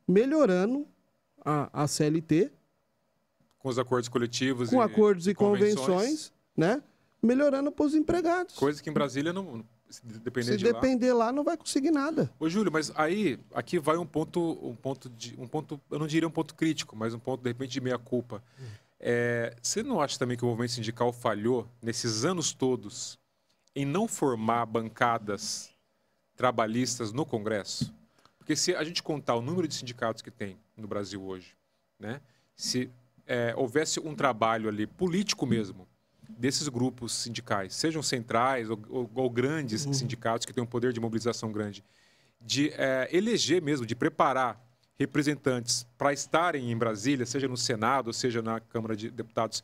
melhorando a CLT. Com os acordos coletivos. Com acordos e convenções, né? Melhorando para os empregados. Coisa que em Brasília não... Se depender lá, não vai conseguir nada. Ô, Júlio, mas aí, aqui vai um ponto, eu não diria um ponto crítico, mas um ponto, de repente, de meia-culpa. Você não acha também que o movimento sindical falhou, nesses anos todos, em não formar bancadas trabalhistas no Congresso? Porque se a gente contar o número de sindicatos que tem no Brasil hoje, né, se houvesse um trabalho ali, político mesmo, desses grupos sindicais, sejam centrais ou grandes sindicatos que têm um poder de mobilização grande, de eleger mesmo, de preparar representantes para estarem em Brasília, seja no Senado, seja na Câmara de Deputados,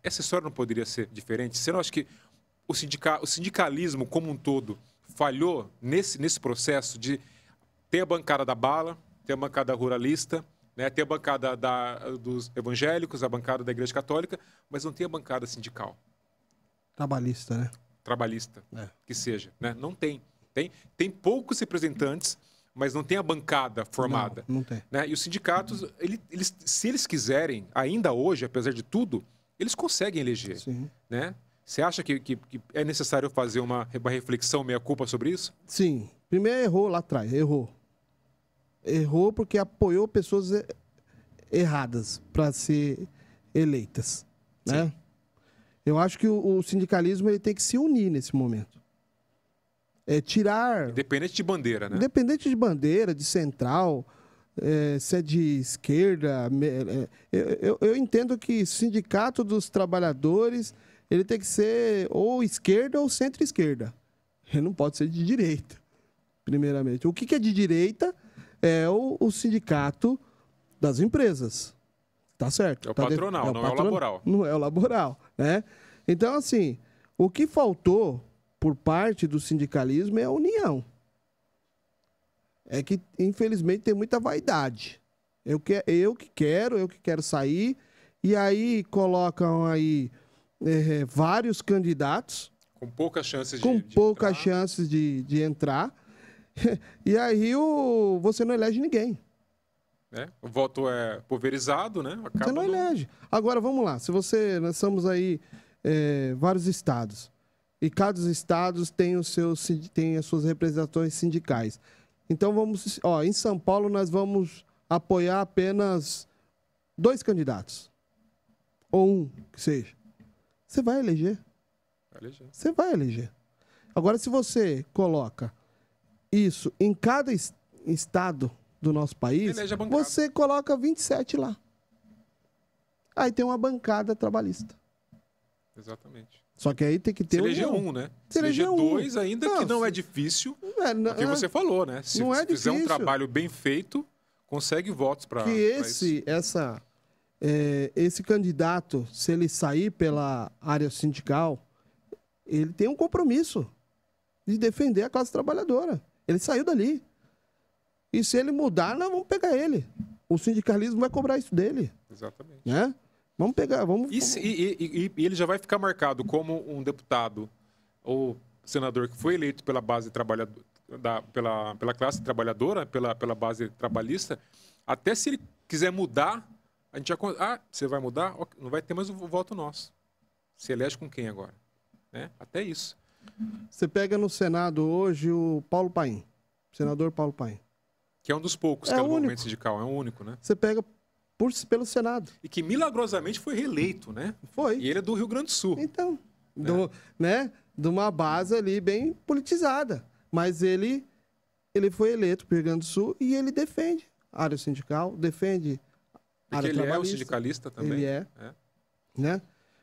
essa história não poderia ser diferente? Você não acha que o sindicalismo como um todo falhou nesse processo de ter a bancada da bala, ter a bancada ruralista, né, ter a bancada dos evangélicos, a bancada da Igreja Católica, mas não tem a bancada sindical? Trabalhista, né? Trabalhista, que seja. Né? Não tem. Tem poucos representantes, mas não tem a bancada formada. Não tem. Né? E os sindicatos, se eles quiserem, ainda hoje, apesar de tudo, eles conseguem eleger. Sim. Né? Você acha que é necessário fazer uma reflexão, meia-culpa sobre isso? Sim. Primeiro errou lá atrás, errou porque apoiou pessoas erradas para ser eleitas, né? Sim. Eu acho que o sindicalismo ele tem que se unir nesse momento. Tirar... Independente de bandeira, né? Independente de bandeira, de central, se é de esquerda... Eu entendo que o sindicato dos trabalhadores ele tem que ser ou esquerda ou centro-esquerda. Ele não pode ser de direita, primeiramente. O que é de direita... é o sindicato das empresas. Tá certo? É o patronal, não é o laboral. Não é o laboral, né? Então, assim, o que faltou por parte do sindicalismo é a união. É que, infelizmente, tem muita vaidade. Eu que quero sair, e aí colocam aí vários candidatos. Com poucas chances de entrar. E aí você não elege ninguém. O voto é pulverizado, né? Você não elege. Agora, vamos lá. Nós somos aí vários estados. E cada estado tem as suas representações sindicais. Então, em São Paulo, nós vamos apoiar apenas 2 candidatos. Ou um, que seja. Você vai eleger. Você vai eleger. Agora, se você coloca isso em cada estado do nosso país, você coloca 27 lá. Aí tem uma bancada trabalhista. Exatamente. Só que aí tem que ter... Se eleger um, né? Se eleger 2 ainda, que não é difícil. O que você falou, né? Se fizer um trabalho bem feito, consegue votos para isso. Esse candidato, se ele sair pela área sindical, ele tem um compromisso de defender a classe trabalhadora. Ele saiu dali. E se ele mudar, nós vamos pegar ele. O sindicalismo vai cobrar isso dele. Exatamente. Né? Vamos pegar, E ele já vai ficar marcado como um deputado ou senador que foi eleito pela base trabalhadora, pela classe trabalhadora, pela base trabalhista, até se ele quiser mudar, a gente já... você vai mudar? Não vai ter mais o voto nosso. Se elege com quem agora? né? Até isso. Você pega no Senado hoje o Paulo Paim, senador Paulo Paim. Que é um dos poucos que é do movimento sindical, é o único, né? Você pega pelo Senado. E que milagrosamente foi reeleito, né? Foi. E ele é do Rio Grande do Sul. Então, de uma base ali bem politizada. Mas ele foi eleito para o Rio Grande do Sul e ele defende a área sindical, defende a área trabalhista. Ele é um sindicalista também. Ele é. Né?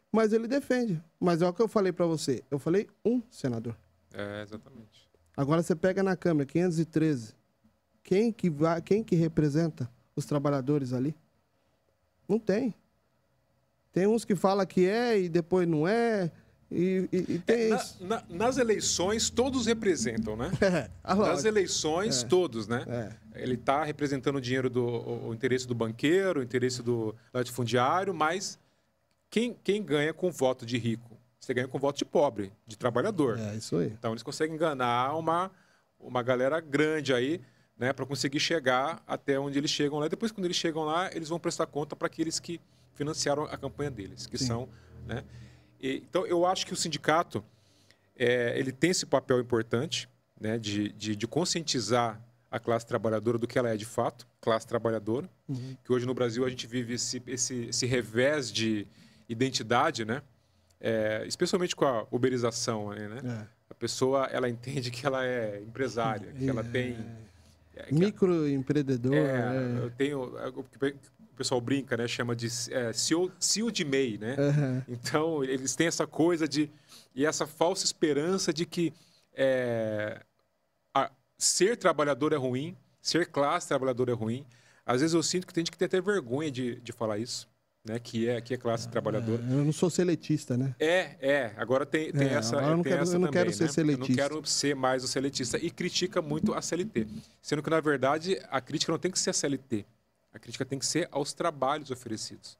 Mas ele defende. Mas é o que eu falei para você. Eu falei um senador. Exatamente. Agora você pega na Câmara, 513. Quem que representa os trabalhadores ali? Não tem. Tem uns que falam que é e depois não é. E tem isso. Nas eleições, todos representam, né? Nas eleições, todos, né? Ele está representando o dinheiro o interesse do banqueiro, o interesse do latifundiário, mas quem ganha com voto de rico? Você ganha com voto de pobre, de trabalhador. Isso aí. Então, eles conseguem enganar uma galera grande aí, né, para conseguir chegar até onde eles chegam lá. Depois, quando eles chegam lá, eles vão prestar conta para aqueles que financiaram a campanha deles, que são, né? Então, eu acho que o sindicato ele tem esse papel importante, né, de conscientizar a classe trabalhadora do que ela é de fato, classe trabalhadora, que hoje no Brasil a gente vive esse revés de identidade, né? Especialmente com a uberização, né? A pessoa, ela entende que ela é empresária, que ela tem... microempreendedor. Eu tenho... O pessoal brinca, né? Chama de CEO de MEI, né? Então, eles têm essa coisa e essa falsa esperança de que ser trabalhador é ruim, ser classe trabalhadora é ruim. Às vezes eu sinto que tem gente que tem até vergonha de falar isso, né? Que é classe trabalhadora. Eu não sou seletista, né? Agora tem essa. Agora eu não quero ser seletista. Eu não quero ser mais o seletista. E critica muito a CLT. Sendo que, na verdade, a crítica não tem que ser a CLT. A crítica tem que ser aos trabalhos oferecidos.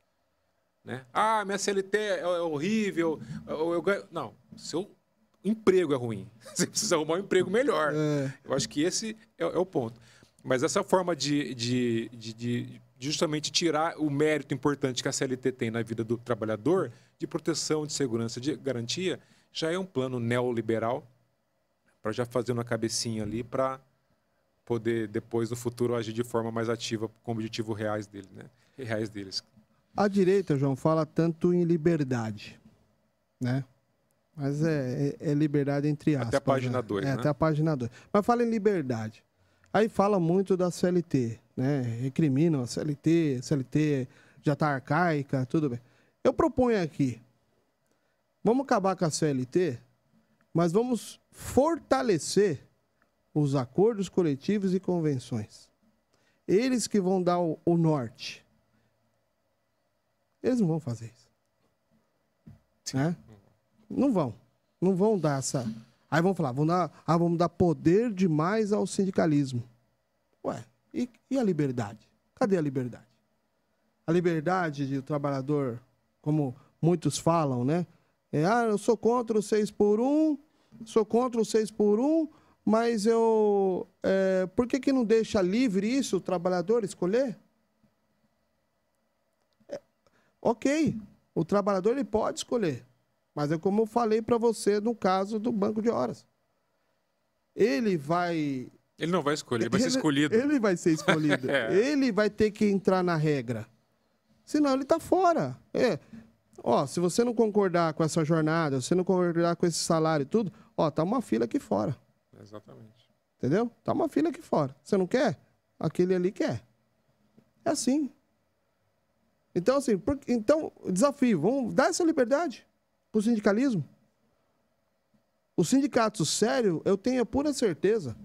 Né? Minha CLT é horrível. Eu ganho... Não, seu emprego é ruim. Você precisa arrumar um emprego melhor. Eu acho que esse é o ponto. Mas essa forma de justamente tirar o mérito importante que a CLT tem na vida do trabalhador, de proteção, de segurança, de garantia, já é um plano neoliberal para já fazer uma cabecinha ali para poder, depois, no futuro, agir de forma mais ativa com objetivos reais deles. A direita, João, fala tanto em liberdade, né? Mas é liberdade entre aspas. Até a página 2, né? Até a página 2. Mas fala em liberdade. Aí fala muito da CLT, né? Recriminam a CLT já está arcaica, tudo bem. Eu proponho aqui, vamos acabar com a CLT, mas vamos fortalecer os acordos coletivos e convenções. Eles que vão dar o norte. Eles não vão fazer isso. Né? Não vão dar essa... Aí vão falar, vamos dar poder demais ao sindicalismo. Ué, e a liberdade? Cadê a liberdade? A liberdade de o trabalhador, como muitos falam, né? Eu sou contra o 6x1, mas por que não deixa livre isso, o trabalhador escolher? Ok, o trabalhador ele pode escolher. Mas é como eu falei para você no caso do banco de horas. Ele não vai escolher, ele vai ser escolhido. Ele vai ser escolhido. Ele vai ter que entrar na regra. Senão ele está fora. Se você não concordar com essa jornada, se você não concordar com esse salário e tudo, tá uma fila aqui fora. Exatamente. Entendeu? Tá uma fila aqui fora. Você não quer? Aquele ali quer. É assim. Então, assim, desafio, vamos dar essa liberdade para o sindicalismo. O sindicato sério, eu tenho a pura certeza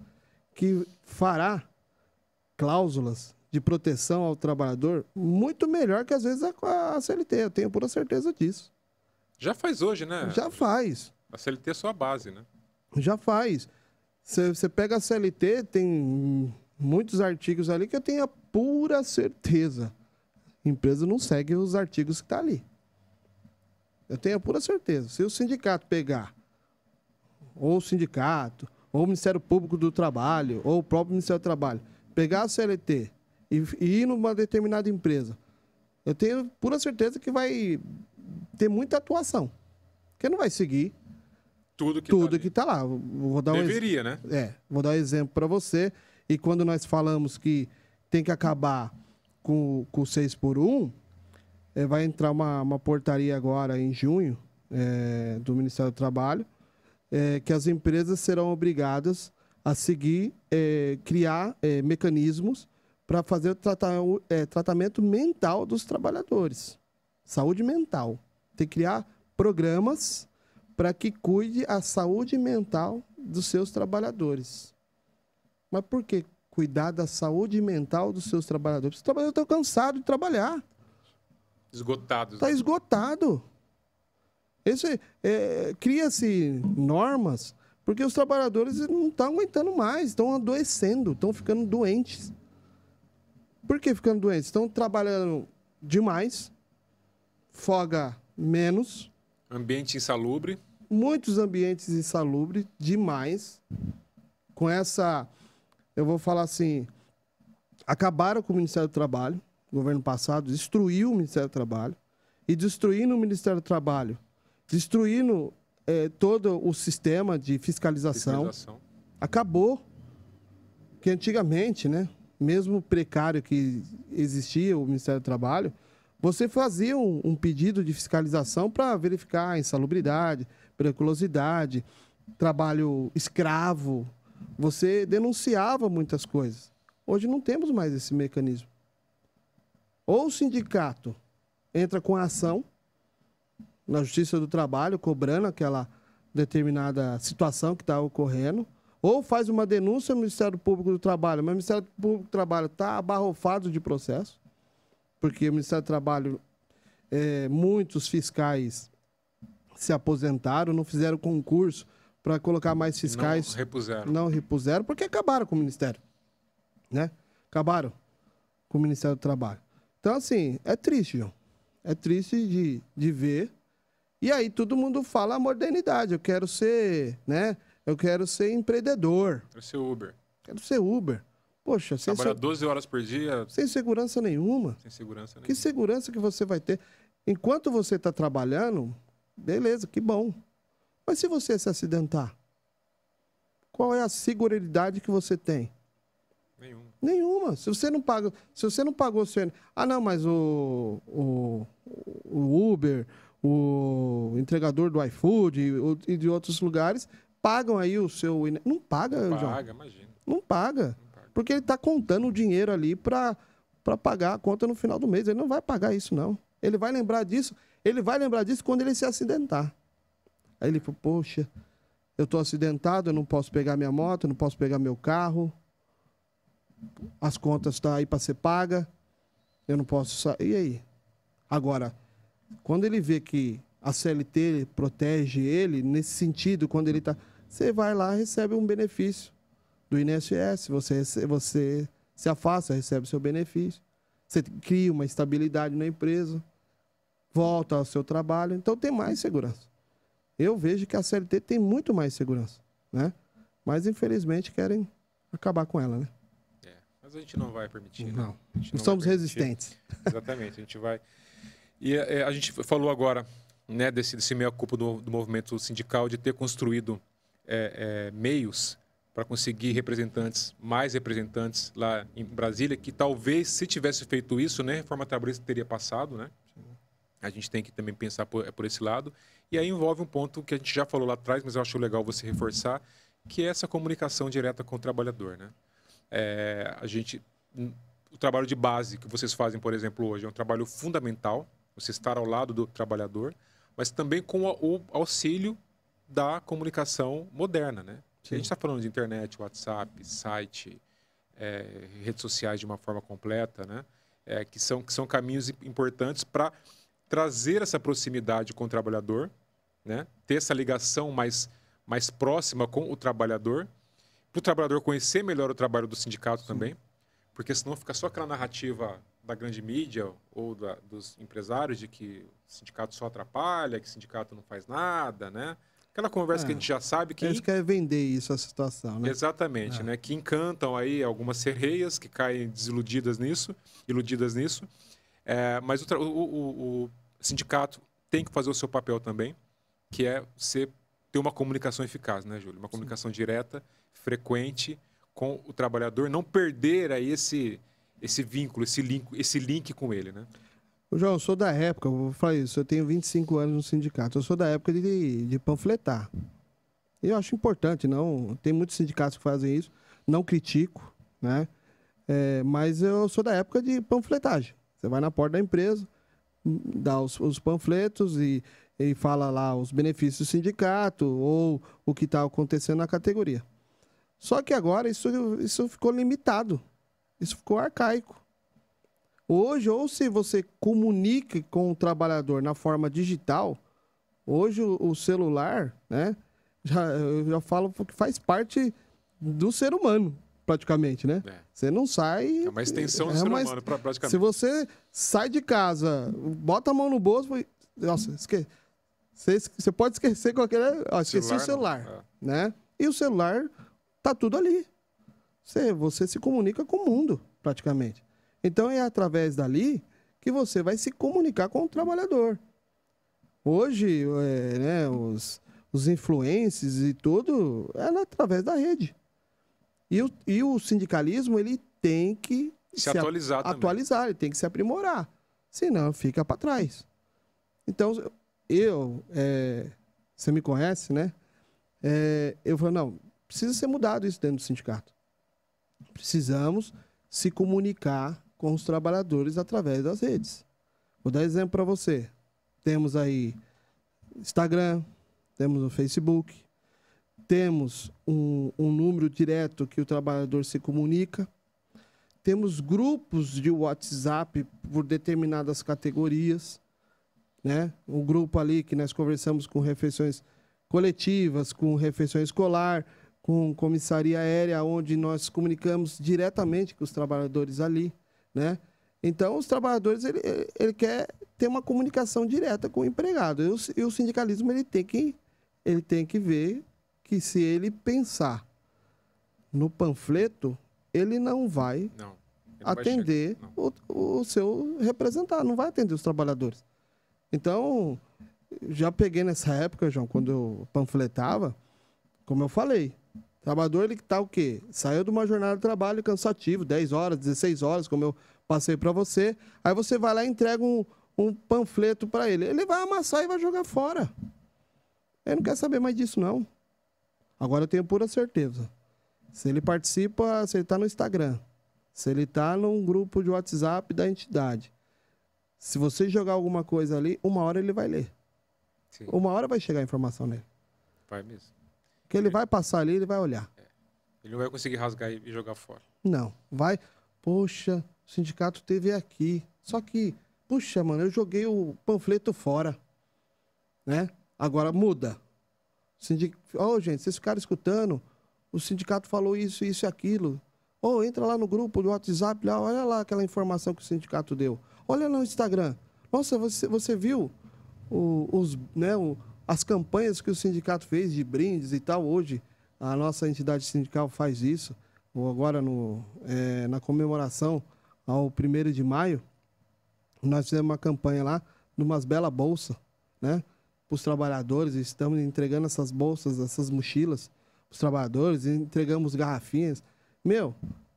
que fará cláusulas de proteção ao trabalhador muito melhor que, às vezes, a CLT. Eu tenho a pura certeza disso. Já faz hoje, né? Já faz. A CLT é só a base, né? Já faz. Você pega a CLT, tem muitos artigos ali que eu tenho a pura certeza. A empresa não segue os artigos que estão ali. Eu tenho a pura certeza. Se o sindicato pegar, ou o sindicato, ou o Ministério Público do Trabalho, ou o próprio Ministério do Trabalho, pegar a CLT e ir numa determinada empresa, eu tenho pura certeza que vai ter muita atuação. Porque não vai seguir. Tudo que tudo tá ali. que está lá. Vou dar Deveria, né? vou dar um exemplo para você. E quando nós falamos que tem que acabar com o 6 por 1, vai entrar uma portaria agora em junho do Ministério do Trabalho, que as empresas serão obrigadas a seguir, criar mecanismos para fazer o tratamento mental dos trabalhadores. Saúde mental. Tem que criar programas para que cuide a saúde mental dos seus trabalhadores. Mas por que cuidar da saúde mental dos seus trabalhadores? Os trabalhadores estão cansados de trabalhar. Esgotados. Está esgotado. Cria-se normas porque os trabalhadores não estão aguentando mais, estão adoecendo, estão ficando doentes. Por que ficando doentes? Estão trabalhando demais, folga menos. Ambiente insalubre. Muitos ambientes insalubres, demais. Com essa, eu vou falar assim, acabaram com o Ministério do Trabalho, o governo passado destruiu o Ministério do Trabalho, e destruindo o Ministério do Trabalho, destruindo todo o sistema de fiscalização. Acabou. Que antigamente, né, mesmo precário que existia o Ministério do Trabalho, você fazia um pedido de fiscalização para verificar a insalubridade, periculosidade, trabalho escravo. Você denunciava muitas coisas. Hoje não temos mais esse mecanismo. Ou o sindicato entra com a ação na Justiça do Trabalho, cobrando aquela determinada situação que está ocorrendo, ou faz uma denúncia ao Ministério Público do Trabalho, mas o Ministério Público do Trabalho está abarrofado de processo, porque o Ministério do Trabalho, muitos fiscais se aposentaram, não fizeram concurso para colocar mais fiscais. Não repuseram, porque acabaram com o Ministério. Né? Acabaram com o Ministério do Trabalho. Então, assim, é triste, João. É triste de ver. E aí todo mundo fala a modernidade. Eu quero ser, né? Eu quero ser empreendedor. Quero ser Uber. Quero ser Uber. Poxa, trabalhar 12 horas por dia. Sem segurança nenhuma. Sem segurança nenhuma. Que segurança que você vai ter? Enquanto você está trabalhando, beleza, que bom. Mas se você se acidentar, qual é a seguridade que você tem? Nenhuma. Se você não pagou o seu... Ah, não, mas o Uber, o entregador do iFood e de outros lugares pagam aí o seu... Não paga, Não João. paga, imagina. Não paga. Porque ele está contando o dinheiro ali para pagar a conta no final do mês. Ele não vai pagar isso, não. Ele vai lembrar disso. Ele vai lembrar disso quando ele se acidentar. Aí ele fala, poxa, eu estou acidentado, eu não posso pegar minha moto, eu não posso pegar meu carro. As contas estão aí para ser paga. Eu não posso sair. E aí? Agora, quando ele vê que a CLT protege ele, nesse sentido, quando ele está... Você vai lá e recebe um benefício do INSS, você se afasta, recebe seu benefício. Você cria uma estabilidade na empresa, volta ao seu trabalho, então tem mais segurança. Eu vejo que a CLT tem muito mais segurança, né? Mas, infelizmente, querem acabar com ela, né? Mas a gente não vai permitir. Não. Né? A gente não somos resistentes. Exatamente, a gente vai... E a gente falou agora, né, desse meia-culpa do movimento sindical de ter construído meios para conseguir mais representantes lá em Brasília, que talvez, se tivesse feito isso, né, a reforma trabalhista teria passado, né? A gente tem que também pensar por esse lado. E aí envolve um ponto que a gente já falou lá atrás, mas eu acho legal você reforçar, que é essa comunicação direta com o trabalhador, né? O trabalho de base que vocês fazem, por exemplo, hoje, é um trabalho fundamental, você estar ao lado do trabalhador, mas também com o auxílio da comunicação moderna, né? A gente está falando de internet, WhatsApp, site, redes sociais de uma forma completa, né? Que são caminhos importantes para trazer essa proximidade com o trabalhador, né? Ter essa ligação mais próxima com o trabalhador, para o trabalhador conhecer melhor o trabalho do sindicato também, porque senão fica só aquela narrativa da grande mídia ou dos empresários de que o sindicato só atrapalha, que o sindicato não faz nada, né? Aquela conversa que a gente já sabe que... Eles querem vender isso, a situação, né? Exatamente, né? Que encantam aí algumas sereias que caem iludidas nisso. Mas o sindicato tem que fazer o seu papel também, que é ser ter uma comunicação eficaz, né, Júlio? Uma comunicação direta, frequente com o trabalhador, não perder aí esse vínculo, esse link com ele, né? Ô, João, eu sou da época, eu vou falar isso, eu tenho 25 anos no sindicato, eu sou da época de panfletar. Eu acho importante, não, tem muitos sindicatos que fazem isso, não critico, né? Mas eu sou da época de panfletagem. Você vai na porta da empresa, dá os panfletos e fala lá os benefícios do sindicato ou o que está acontecendo na categoria. Só que agora isso ficou limitado, isso ficou arcaico. Hoje, ou se você comunica com o trabalhador na forma digital, hoje o celular, né, eu já falo que faz parte do ser humano, praticamente, né? Você não sai... É uma extensão do ser humano, praticamente. Se você sai de casa, bota a mão no bolso, nossa, esquece. Você pode esquecer qualquer... esqueci o celular, né? E o celular tá tudo ali. Você se comunica com o mundo, praticamente. Então, é através dali que você vai se comunicar com o trabalhador. Hoje, né, os influencers e tudo, é através da rede. E o sindicalismo, ele tem que se atualizar atualizar, ele tem que se aprimorar. Senão, fica para trás. Então, você me conhece, né? Eu falo, não, precisa ser mudado isso dentro do sindicato. Precisamos se comunicar com os trabalhadores através das redes. Vou dar exemplo para você. Temos aí Instagram, temos o Facebook, temos um número direto que o trabalhador se comunica, temos grupos de WhatsApp por determinadas categorias, né? Um grupo ali que nós conversamos com refeições coletivas, com refeição escolar, com comissaria aérea, onde nós comunicamos diretamente com os trabalhadores ali, né? Então, os trabalhadores, ele quer ter uma comunicação direta com o empregado. E o sindicalismo, ele tem que ver que se ele pensar no panfleto, ele não vai atender o seu representante, não vai atender os trabalhadores. Então, já peguei nessa época, João, quando eu panfletava, como eu falei, o trabalhador, ele está o quê? Saiu de uma jornada de trabalho cansativo, 10 horas, 16 horas, como eu passei para você. Aí você vai lá e entrega um panfleto para ele. Ele vai amassar e vai jogar fora. Ele não quer saber mais disso, não. Agora eu tenho pura certeza. Se ele participa, se ele está no Instagram, se ele está num grupo de WhatsApp da entidade, se você jogar alguma coisa ali, uma hora ele vai ler. Sim. Uma hora vai chegar a informação nele. Vai mesmo. Que ele vai passar ali, ele vai olhar. Ele não vai conseguir rasgar e jogar fora. Não. Vai, poxa, o sindicato teve aqui. Só que, puxa, mano, eu joguei o panfleto fora. Né? Agora muda. Gente, vocês ficaram escutando, o sindicato falou isso, isso e aquilo. Entra lá no grupo do WhatsApp, olha lá aquela informação que o sindicato deu. Olha no Instagram. Nossa, você viu as campanhas que o sindicato fez de brindes e tal. Hoje, a nossa entidade sindical faz isso. Ou agora, na comemoração ao 1º de maio, nós fizemos uma campanha lá, de umas belas bolsas, né? Para os trabalhadores. Estamos entregando essas bolsas, essas mochilas para os trabalhadores, entregamos garrafinhas.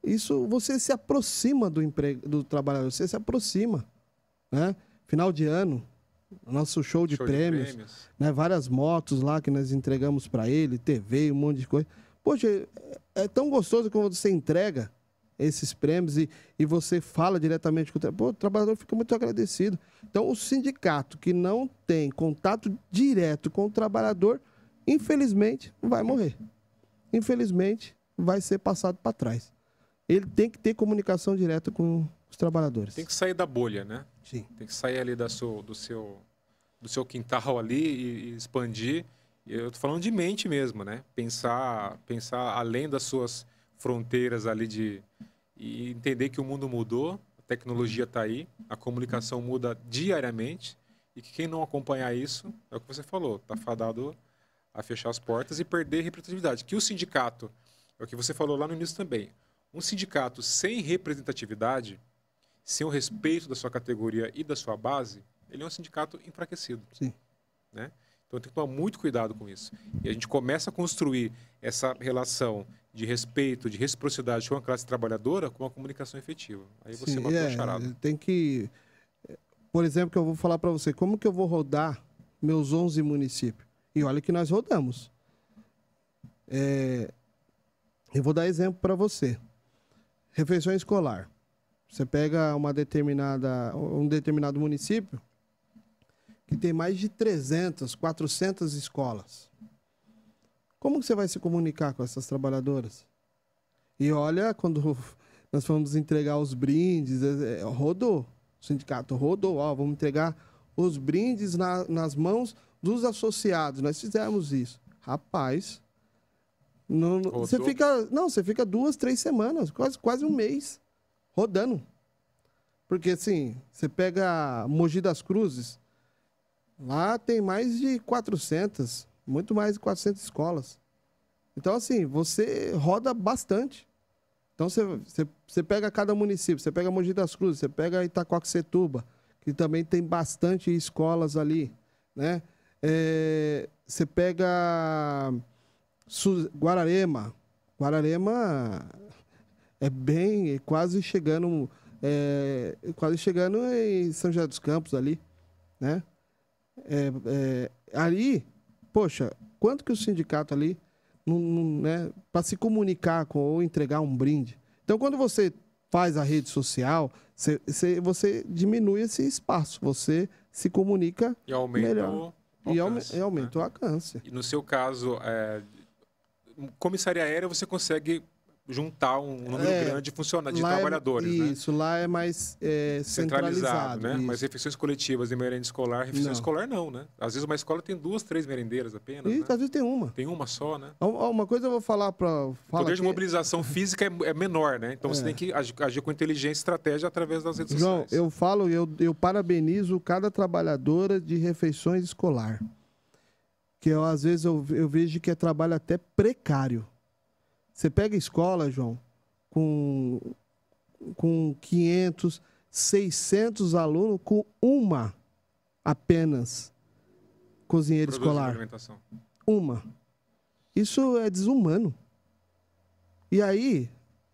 Isso você se aproxima do trabalhador, você se aproxima, né? Final de ano, nosso show de prêmios. Né? Várias motos lá que nós entregamos para ele, TV, um monte de coisa. Poxa, é tão gostoso quando você entrega esses prêmios e você fala diretamente com o trabalhador, fica muito agradecido. Então, o sindicato que não tem contato direto com o trabalhador, infelizmente, vai morrer. Infelizmente, vai ser passado para trás. Ele tem que ter comunicação direta com os trabalhadores. Tem que sair da bolha, né? Sim. Tem que sair ali do seu quintal ali e expandir. Eu estou falando de mente mesmo, né? Pensar além das suas fronteiras ali e entender que o mundo mudou, a tecnologia está aí, a comunicação muda diariamente e que quem não acompanhar isso, é o que você falou, está fadado a fechar as portas e perder representatividade. Que o sindicato, é o que você falou lá no início também, um sindicato sem representatividade, sem o respeito da sua categoria e da sua base, ele é um sindicato enfraquecido. Sim. Né? Então tem que tomar muito cuidado com isso. E a gente começa a construir essa relação de respeito, de reciprocidade com a classe trabalhadora com uma comunicação efetiva. Aí você Sim, matou a charada. tem que... Por exemplo, que eu vou falar para você, como que eu vou rodar meus 11 municípios? E olha que nós rodamos. Eu vou dar exemplo para você. Refeição escolar. Você pega um determinado município que tem mais de 300, 400 escolas. Como que você vai se comunicar com essas trabalhadoras? E olha, quando nós fomos entregar os brindes, rodou. O sindicato rodou. Ó, vamos entregar os brindes nas mãos dos associados. Nós fizemos isso. Rapaz, você fica 2, 3 semanas, quase um mês rodando. Porque, assim, você pega Mogi das Cruzes, lá tem mais de 400, muito mais de 400 escolas. Então, assim, você roda bastante. Então, você pega cada município, você pega Mogi das Cruzes, você pega Itaquaquecetuba, que também tem bastante escolas ali, né? Você pega Guararema. Guararema é quase chegando em São José dos Campos ali, né? Ali, poxa, quanto que o sindicato ali, né, para se comunicar ou entregar um brinde. Então, quando você faz a rede social, você diminui esse espaço, você se comunica e aumenta melhor. E aumenta o alcance. E no seu caso, comissaria aérea, você consegue juntar um número grande de trabalhadores, né? Isso, lá é mais centralizado, né? Mas refeições coletivas e merenda escolar, refeição escolar não, né? Às vezes uma escola tem 2, 3 merendeiras apenas, né? Às vezes tem uma. Tem uma só, né? Uma coisa eu vou falar para... O poder de mobilização física é menor, né? Então você tem que agir com inteligência e estratégia através das redes sociais. João, eu parabenizo cada trabalhadora de refeições escolar. Que às vezes eu vejo que é trabalho até precário. Você pega a escola, João, com 500, 600 alunos, com uma apenas cozinheira escolar. Uma. Isso é desumano. E aí,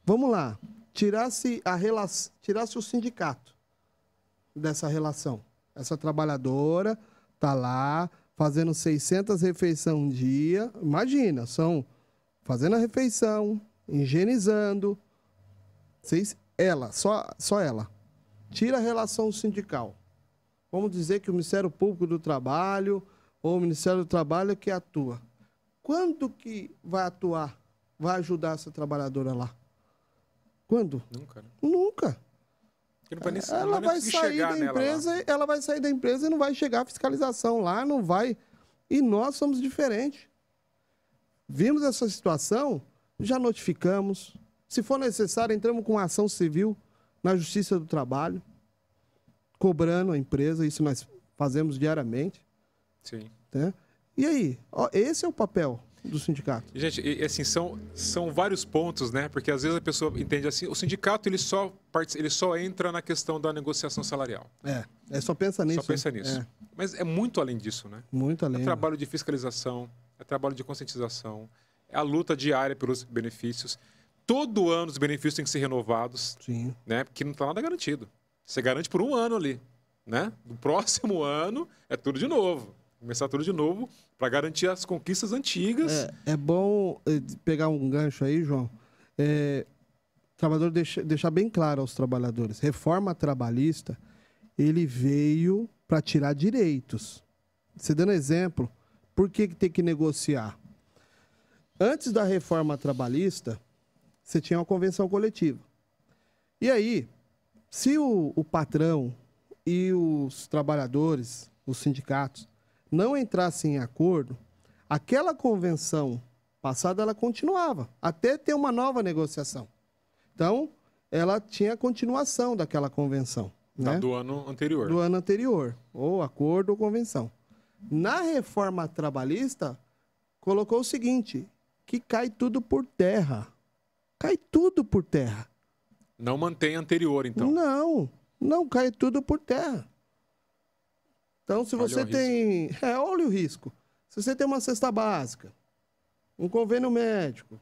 vamos lá, tirasse o sindicato dessa relação. Essa trabalhadora está lá fazendo 600 refeições um dia. Imagina, fazendo a refeição, higienizando. Só ela. Tira a relação sindical. Vamos dizer que o Ministério Público do Trabalho ou o Ministério do Trabalho é que atua. Quando que vai atuar? Vai ajudar essa trabalhadora lá? Quando? Nunca. Né? Nunca. Ela vai sair da empresa, e não vai chegar a fiscalização lá, não vai. E nós somos diferentes. Vimos essa situação, já notificamos. Se for necessário, entramos com ação civil na Justiça do Trabalho, cobrando a empresa, isso nós fazemos diariamente. Sim. Né? E aí, esse é o papel do sindicato. Gente, assim, são vários pontos, né? Porque às vezes a pessoa entende assim, o sindicato ele só entra na questão da negociação salarial. Só pensa nisso. Só pensa nisso. Mas é muito além disso, né? Muito além. É trabalho de fiscalização, é trabalho de conscientização, é a luta diária pelos benefícios. Todo ano os benefícios têm que ser renovados. Sim. Né? Porque não está nada garantido. Você garante por um ano ali, né? No próximo ano é tudo de novo. Começar tudo de novo para garantir as conquistas antigas. É bom pegar um gancho aí, João. Trabalhador deixar bem claro aos trabalhadores. Reforma trabalhista, ele veio para tirar direitos. Você dando exemplo, por que tem que negociar? Antes da reforma trabalhista, você tinha uma convenção coletiva. E aí, se o patrão e os trabalhadores, os sindicatos, não entrassem em acordo, aquela convenção passada ela continuava, até ter uma nova negociação. Então, ela tinha a continuação daquela convenção. Né? Do ano anterior. Do ano anterior, ou acordo ou convenção. Na reforma trabalhista, colocou o seguinte, que cai tudo por terra. Cai tudo por terra. Não mantém anterior, então. Não cai tudo por terra. Então, se você tem... olha o risco. Se você tem uma cesta básica, um convênio médico,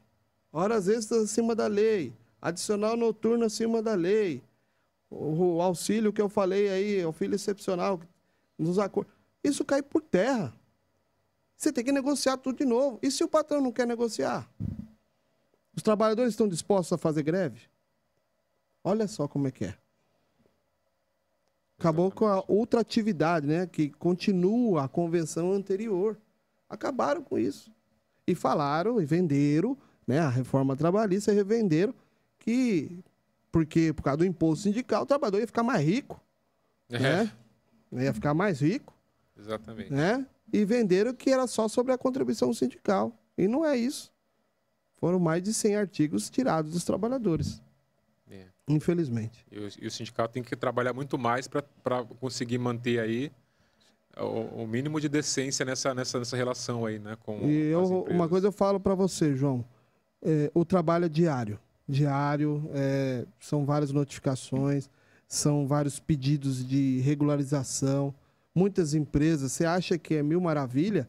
horas extras acima da lei, adicional noturno acima da lei, o auxílio que eu falei aí, auxílio excepcional, nos acordos, isso cai por terra. Você tem que negociar tudo de novo. E se o patrão não quer negociar? Os trabalhadores estão dispostos a fazer greve? Olha só como é que é. Acabou com a ultratividade, né? Que continua a convenção anterior. Acabaram com isso. E falaram e venderam, né? A reforma trabalhista revenderam que, porque por causa do imposto sindical, o trabalhador ia ficar mais rico. Né? Ia ficar mais rico. Exatamente. Né? E venderam que era só sobre a contribuição sindical. E não é isso. Foram mais de 100 artigos tirados dos trabalhadores. Infelizmente. E o sindicato tem que trabalhar muito mais para conseguir manter aí o mínimo de decência nessa relação aí, né? Com uma coisa eu falo para você, João. O trabalho é diário. São várias notificações, são vários pedidos de regularização. Muitas empresas, você acha que é mil maravilha?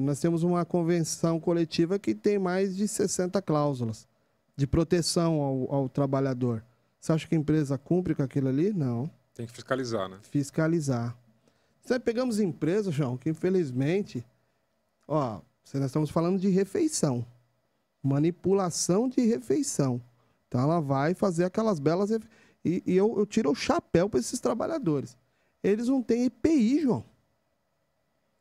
Nós temos uma convenção coletiva que tem mais de 60 cláusulas de proteção ao trabalhador. Você acha que a empresa cumpre com aquilo ali? Não. Tem que fiscalizar, né? Fiscalizar. Nós pegamos empresas, João, que infelizmente... nós estamos falando de refeição. Manipulação de refeição. Então, ela vai fazer aquelas belas... E eu tiro o chapéu para esses trabalhadores. Eles não têm EPI, João.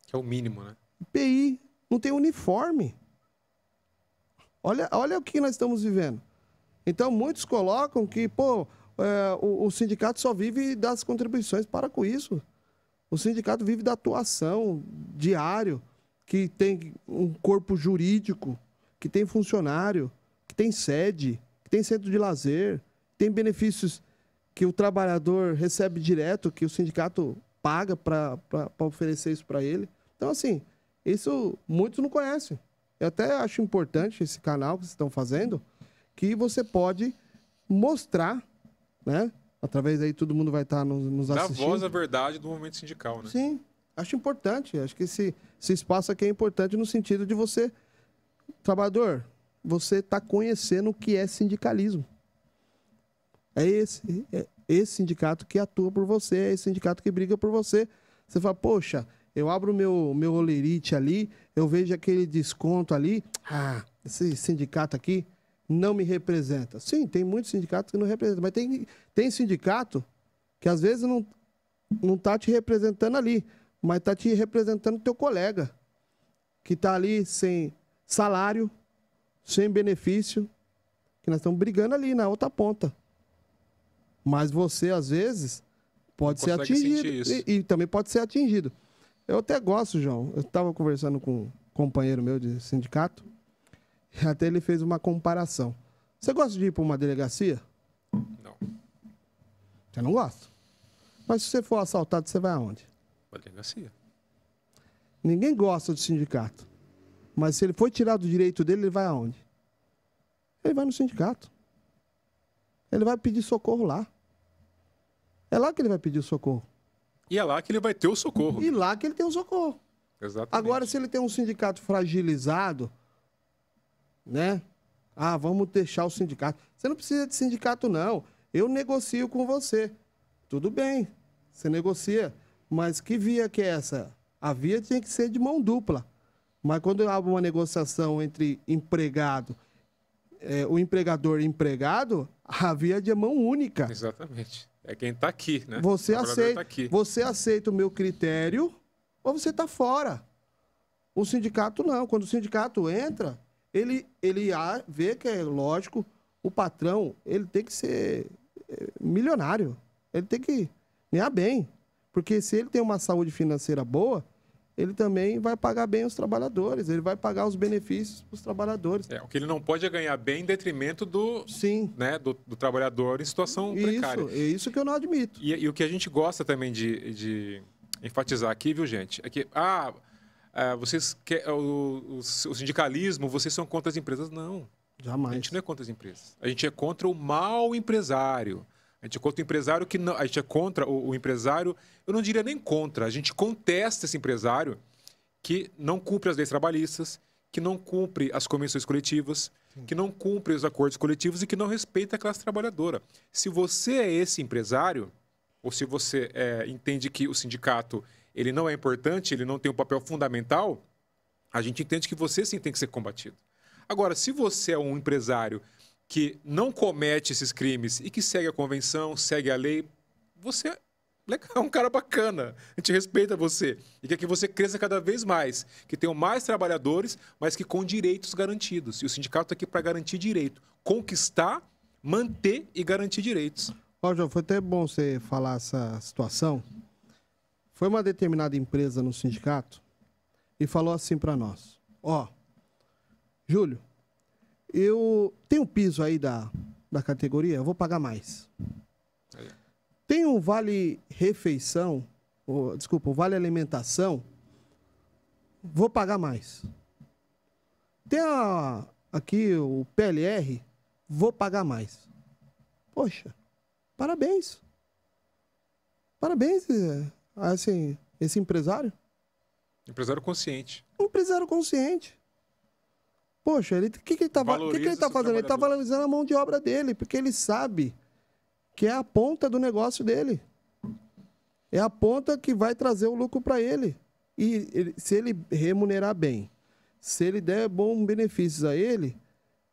Que é o mínimo, né? EPI. Não tem uniforme. Olha o que nós estamos vivendo. Então, muitos colocam que, o sindicato só vive das contribuições. Para com isso. O sindicato vive da atuação diário, que tem um corpo jurídico, que tem funcionário, que tem sede, que tem centro de lazer, tem benefícios que o trabalhador recebe direto, que o sindicato paga para oferecer isso para ele. Então, assim, isso muitos não conhecem. Eu até acho importante esse canal que vocês estão fazendo, que você pode mostrar, né? Através daí todo mundo vai estar nos assistindo. Dá voz à verdade do movimento sindical, né? Sim, acho importante. Acho que esse espaço aqui é importante no sentido de você, trabalhador, você está conhecendo o que é sindicalismo. É esse sindicato que atua por você, é esse sindicato que briga por você. Você fala, poxa, eu abro meu olerite ali, eu vejo aquele desconto ali, esse sindicato aqui não me representa. Sim, tem muitos sindicatos que não representam, mas tem sindicato que às vezes não está te representando ali, mas está te representando teu colega, que está ali sem salário, sem benefício, que nós estamos brigando ali na outra ponta. Mas você, às vezes, pode ser atingido. E também pode ser atingido. Eu até gosto, João. Eu estava conversando com um companheiro meu de sindicato, e até ele fez uma comparação. Você gosta de ir para uma delegacia? Não. Você não gosta? Mas se você for assaltado, você vai aonde? Para a delegacia. Ninguém gosta do sindicato. Mas se ele for tirar do direito dele, ele vai aonde? Ele vai no sindicato. Ele vai pedir socorro lá. É lá que ele vai pedir o socorro. E é lá que ele vai ter o socorro. E lá que ele tem o socorro. Exatamente. Agora, se ele tem um sindicato fragilizado, né? Vamos deixar o sindicato. Você não precisa de sindicato, não. Eu negocio com você. Tudo bem, você negocia. Mas que via que é essa? A via tinha que ser de mão dupla. Mas quando eu abro uma negociação entre empregado, o empregador e empregado, a via é de mão única. Exatamente. É quem está aqui, né? Você aceita o meu critério ou você está fora. O sindicato não. Quando o sindicato entra, ele vê que é lógico, o patrão ele tem que ser milionário. Ele tem que ganhar bem. Porque se ele tem uma saúde financeira boa, ele também vai pagar bem os trabalhadores, ele vai pagar os benefícios para os trabalhadores. O que ele não pode é ganhar bem em detrimento do trabalhador em situação precária. É isso que eu não admito. E o que a gente gosta também de enfatizar aqui, viu, gente, é que vocês o sindicalismo, vocês são contra as empresas. Não. Jamais. A gente não é contra as empresas. A gente é contra o mau empresário. A gente é contra o empresário que não. A gente é contra o empresário. Eu não diria nem contra. A gente contesta esse empresário que não cumpre as leis trabalhistas, que não cumpre as convenções coletivas, que não cumpre os acordos coletivos e que não respeita a classe trabalhadora. Se você é esse empresário, ou se você entende que o sindicato ele não é importante, ele não tem um papel fundamental, a gente entende que você sim tem que ser combatido. Agora, se você é um empresário que não comete esses crimes e que segue a convenção, segue a lei, você é um cara bacana, a gente respeita você e quer que você cresça cada vez mais, que tenham mais trabalhadores, mas que com direitos garantidos. E o sindicato está aqui para garantir direito, conquistar, manter e garantir direitos. Ó, João, foi até bom você falar essa situação. Foi uma determinada empresa no sindicato e falou assim para nós: ó, Júlio, eu tenho um piso aí da categoria, eu vou pagar mais. Tem um vale-refeição, desculpa, um vale-alimentação, vou pagar mais. Tem aqui o PLR, vou pagar mais. Poxa, parabéns. Parabéns, assim, esse empresário. Empresário consciente. Um empresário consciente. Poxa, o que ele está fazendo? Ele está valorizando a mão de obra dele, porque ele sabe que é a ponta do negócio dele. É a ponta que vai trazer o lucro para ele. E se ele remunerar bem, se ele der bons benefícios a ele,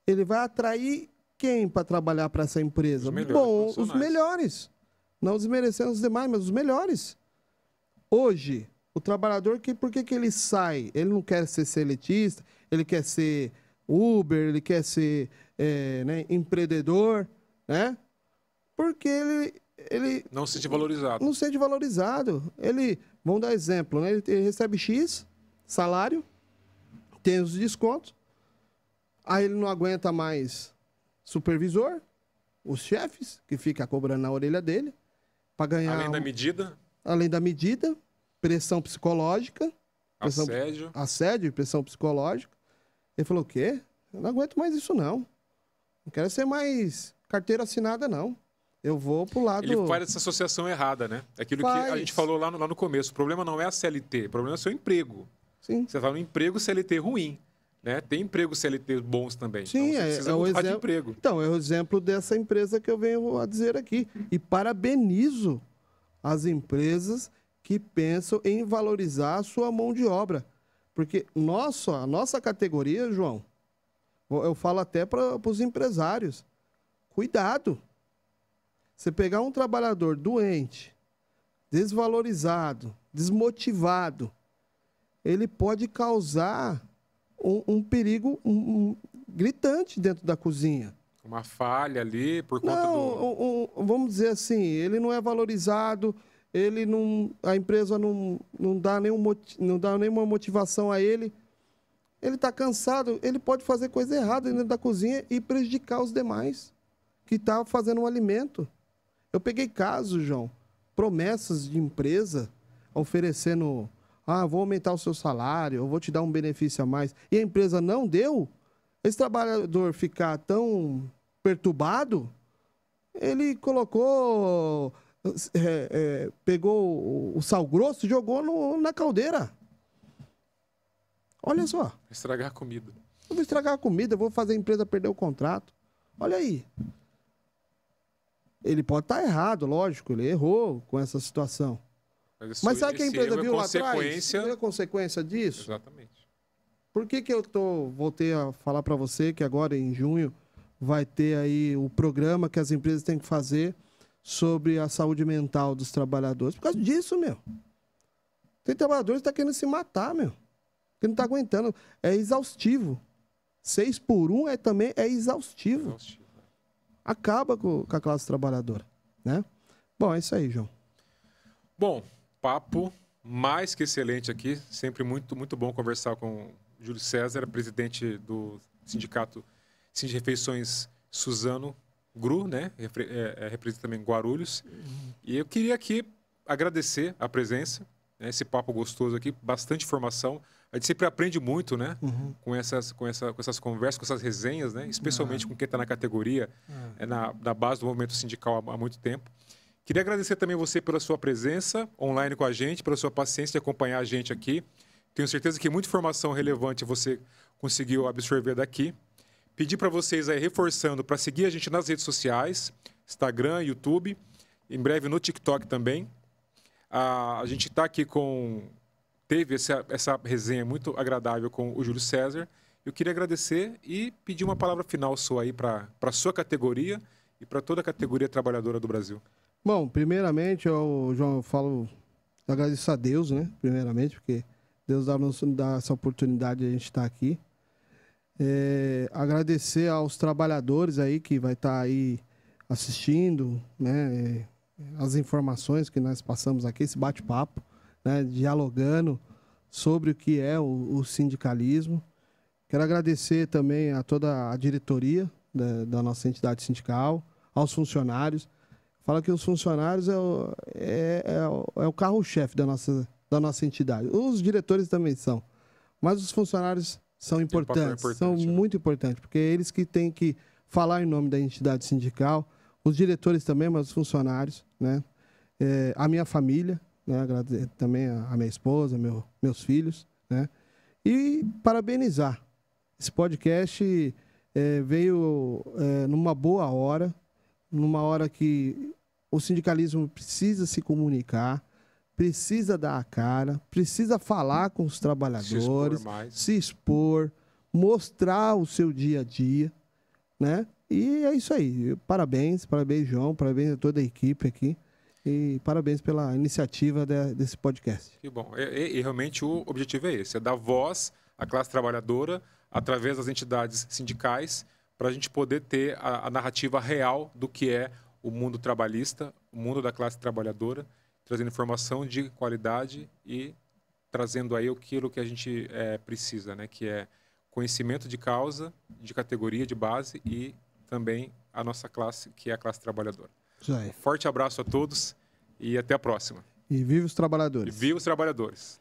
ele vai atrair quem para trabalhar para essa empresa? Os melhores. Não desmerecendo os demais, mas os melhores. Hoje, o trabalhador, por que ele sai? Ele não quer ser seletista, ele quer ser Uber, ele quer ser empreendedor, né? Porque ele não se sente valorizado. Não se sente valorizado. Vamos dar exemplo, né? Ele recebe X salário, tem os descontos, aí ele não aguenta mais supervisor, os chefes, que fica cobrando na orelha dele, para ganhar... Além da medida, pressão psicológica. Assédio e pressão psicológica. Ele falou: o quê? Eu não aguento mais isso, não. Não quero ser mais carteira assinada, não. Eu vou pro lado... Ele faz essa associação errada, né? Aquilo que a gente falou lá no começo. O problema não é a CLT, o problema é o seu emprego. Sim. Você está no emprego CLT ruim, né? Tem empregos CLT bons também. Sim, então você precisa mudar de emprego. Então, é o exemplo dessa empresa que eu venho a dizer aqui. E parabenizo as empresas que pensam em valorizar a sua mão de obra. Porque a nossa categoria, João, eu falo até para os empresários, cuidado. Você pegar um trabalhador doente, desvalorizado, desmotivado, ele pode causar um perigo gritante dentro da cozinha. Uma falha ali por conta vamos dizer assim, ele não é valorizado, a empresa não dá nenhuma motivação a ele. Ele está cansado, ele pode fazer coisa errada dentro da cozinha e prejudicar os demais que estão fazendo um alimento. Eu peguei casos, João, promessas de empresa oferecendo: vou aumentar o seu salário, eu vou te dar um benefício a mais. E a empresa não deu. Esse trabalhador ficar tão perturbado, ele colocou, pegou o sal grosso e jogou na caldeira. Olha só. Estragar a comida. Eu vou estragar a comida, eu vou fazer a empresa perder o contrato. Olha aí. Ele pode estar errado, lógico, ele errou com essa situação. Mas sabe que a empresa viu lá atrás? Viu a consequência disso? Exatamente. Por que eu voltei a falar para você que agora em junho vai ter aí o programa que as empresas têm que fazer sobre a saúde mental dos trabalhadores? Por causa disso, meu. Tem trabalhadores que estão querendo se matar, meu. Que não está aguentando. É exaustivo. 6 por 1 também é exaustivo. Acaba com a classe trabalhadora, né? Bom, é isso aí, João. Bom, papo mais que excelente aqui. Sempre muito, muito bom conversar com o Júlio César, presidente do sindicato Sindifeições Suzano Gru, né? Representa também Guarulhos. E eu queria aqui agradecer a presença, né? Esse papo gostoso aqui, bastante informação. A gente sempre aprende muito, né? Com essas conversas, com essas resenhas, né? Especialmente com quem está na categoria, na base do movimento sindical há muito tempo. Queria agradecer também você pela sua presença online com a gente, pela sua paciência de acompanhar a gente aqui. Tenho certeza que muita informação relevante você conseguiu absorver daqui. Pedir para vocês aí, reforçando, para seguir a gente nas redes sociais, Instagram, YouTube, em breve no TikTok também. A gente está aqui teve essa resenha muito agradável com o Júlio César. Eu queria agradecer e pedir uma palavra final sua aí para a sua categoria e para toda a categoria trabalhadora do Brasil. Bom, primeiramente, João, eu agradeço a Deus, né? Primeiramente, porque Deus dá essa oportunidade de a gente estar aqui. Agradecer aos trabalhadores aí que vai estar aí assistindo, né? As informações que nós passamos aqui, esse bate-papo, né? Dialogando sobre o que é o sindicalismo. Quero agradecer também a toda a diretoria da nossa entidade sindical, aos funcionários. Fala que os funcionários é o carro-chefe da nossa entidade. Os diretores também são, mas os funcionários são importantes, são muito importantes, porque é eles que têm que falar em nome da entidade sindical, os diretores também, mas os funcionários, né? A minha família, né? Agradecer também a minha esposa, meus filhos, né? E parabenizar. Esse podcast veio numa boa hora, numa hora que o sindicalismo precisa se comunicar, precisa dar a cara, precisa falar com os trabalhadores, se expor, mostrar o seu dia a dia, né? E é isso aí. Parabéns, João, parabéns a toda a equipe aqui e parabéns pela iniciativa desse podcast. Que bom. E realmente o objetivo é esse, é dar voz à classe trabalhadora através das entidades sindicais para a gente poder ter a narrativa real do que é o mundo trabalhista, o mundo da classe trabalhadora, trazendo informação de qualidade e trazendo aí aquilo que a gente precisa, né? Que é conhecimento de causa, de categoria, de base e também a nossa classe, que é a classe trabalhadora. Isso aí. Um forte abraço a todos e até a próxima. E viva os trabalhadores. E viva os trabalhadores.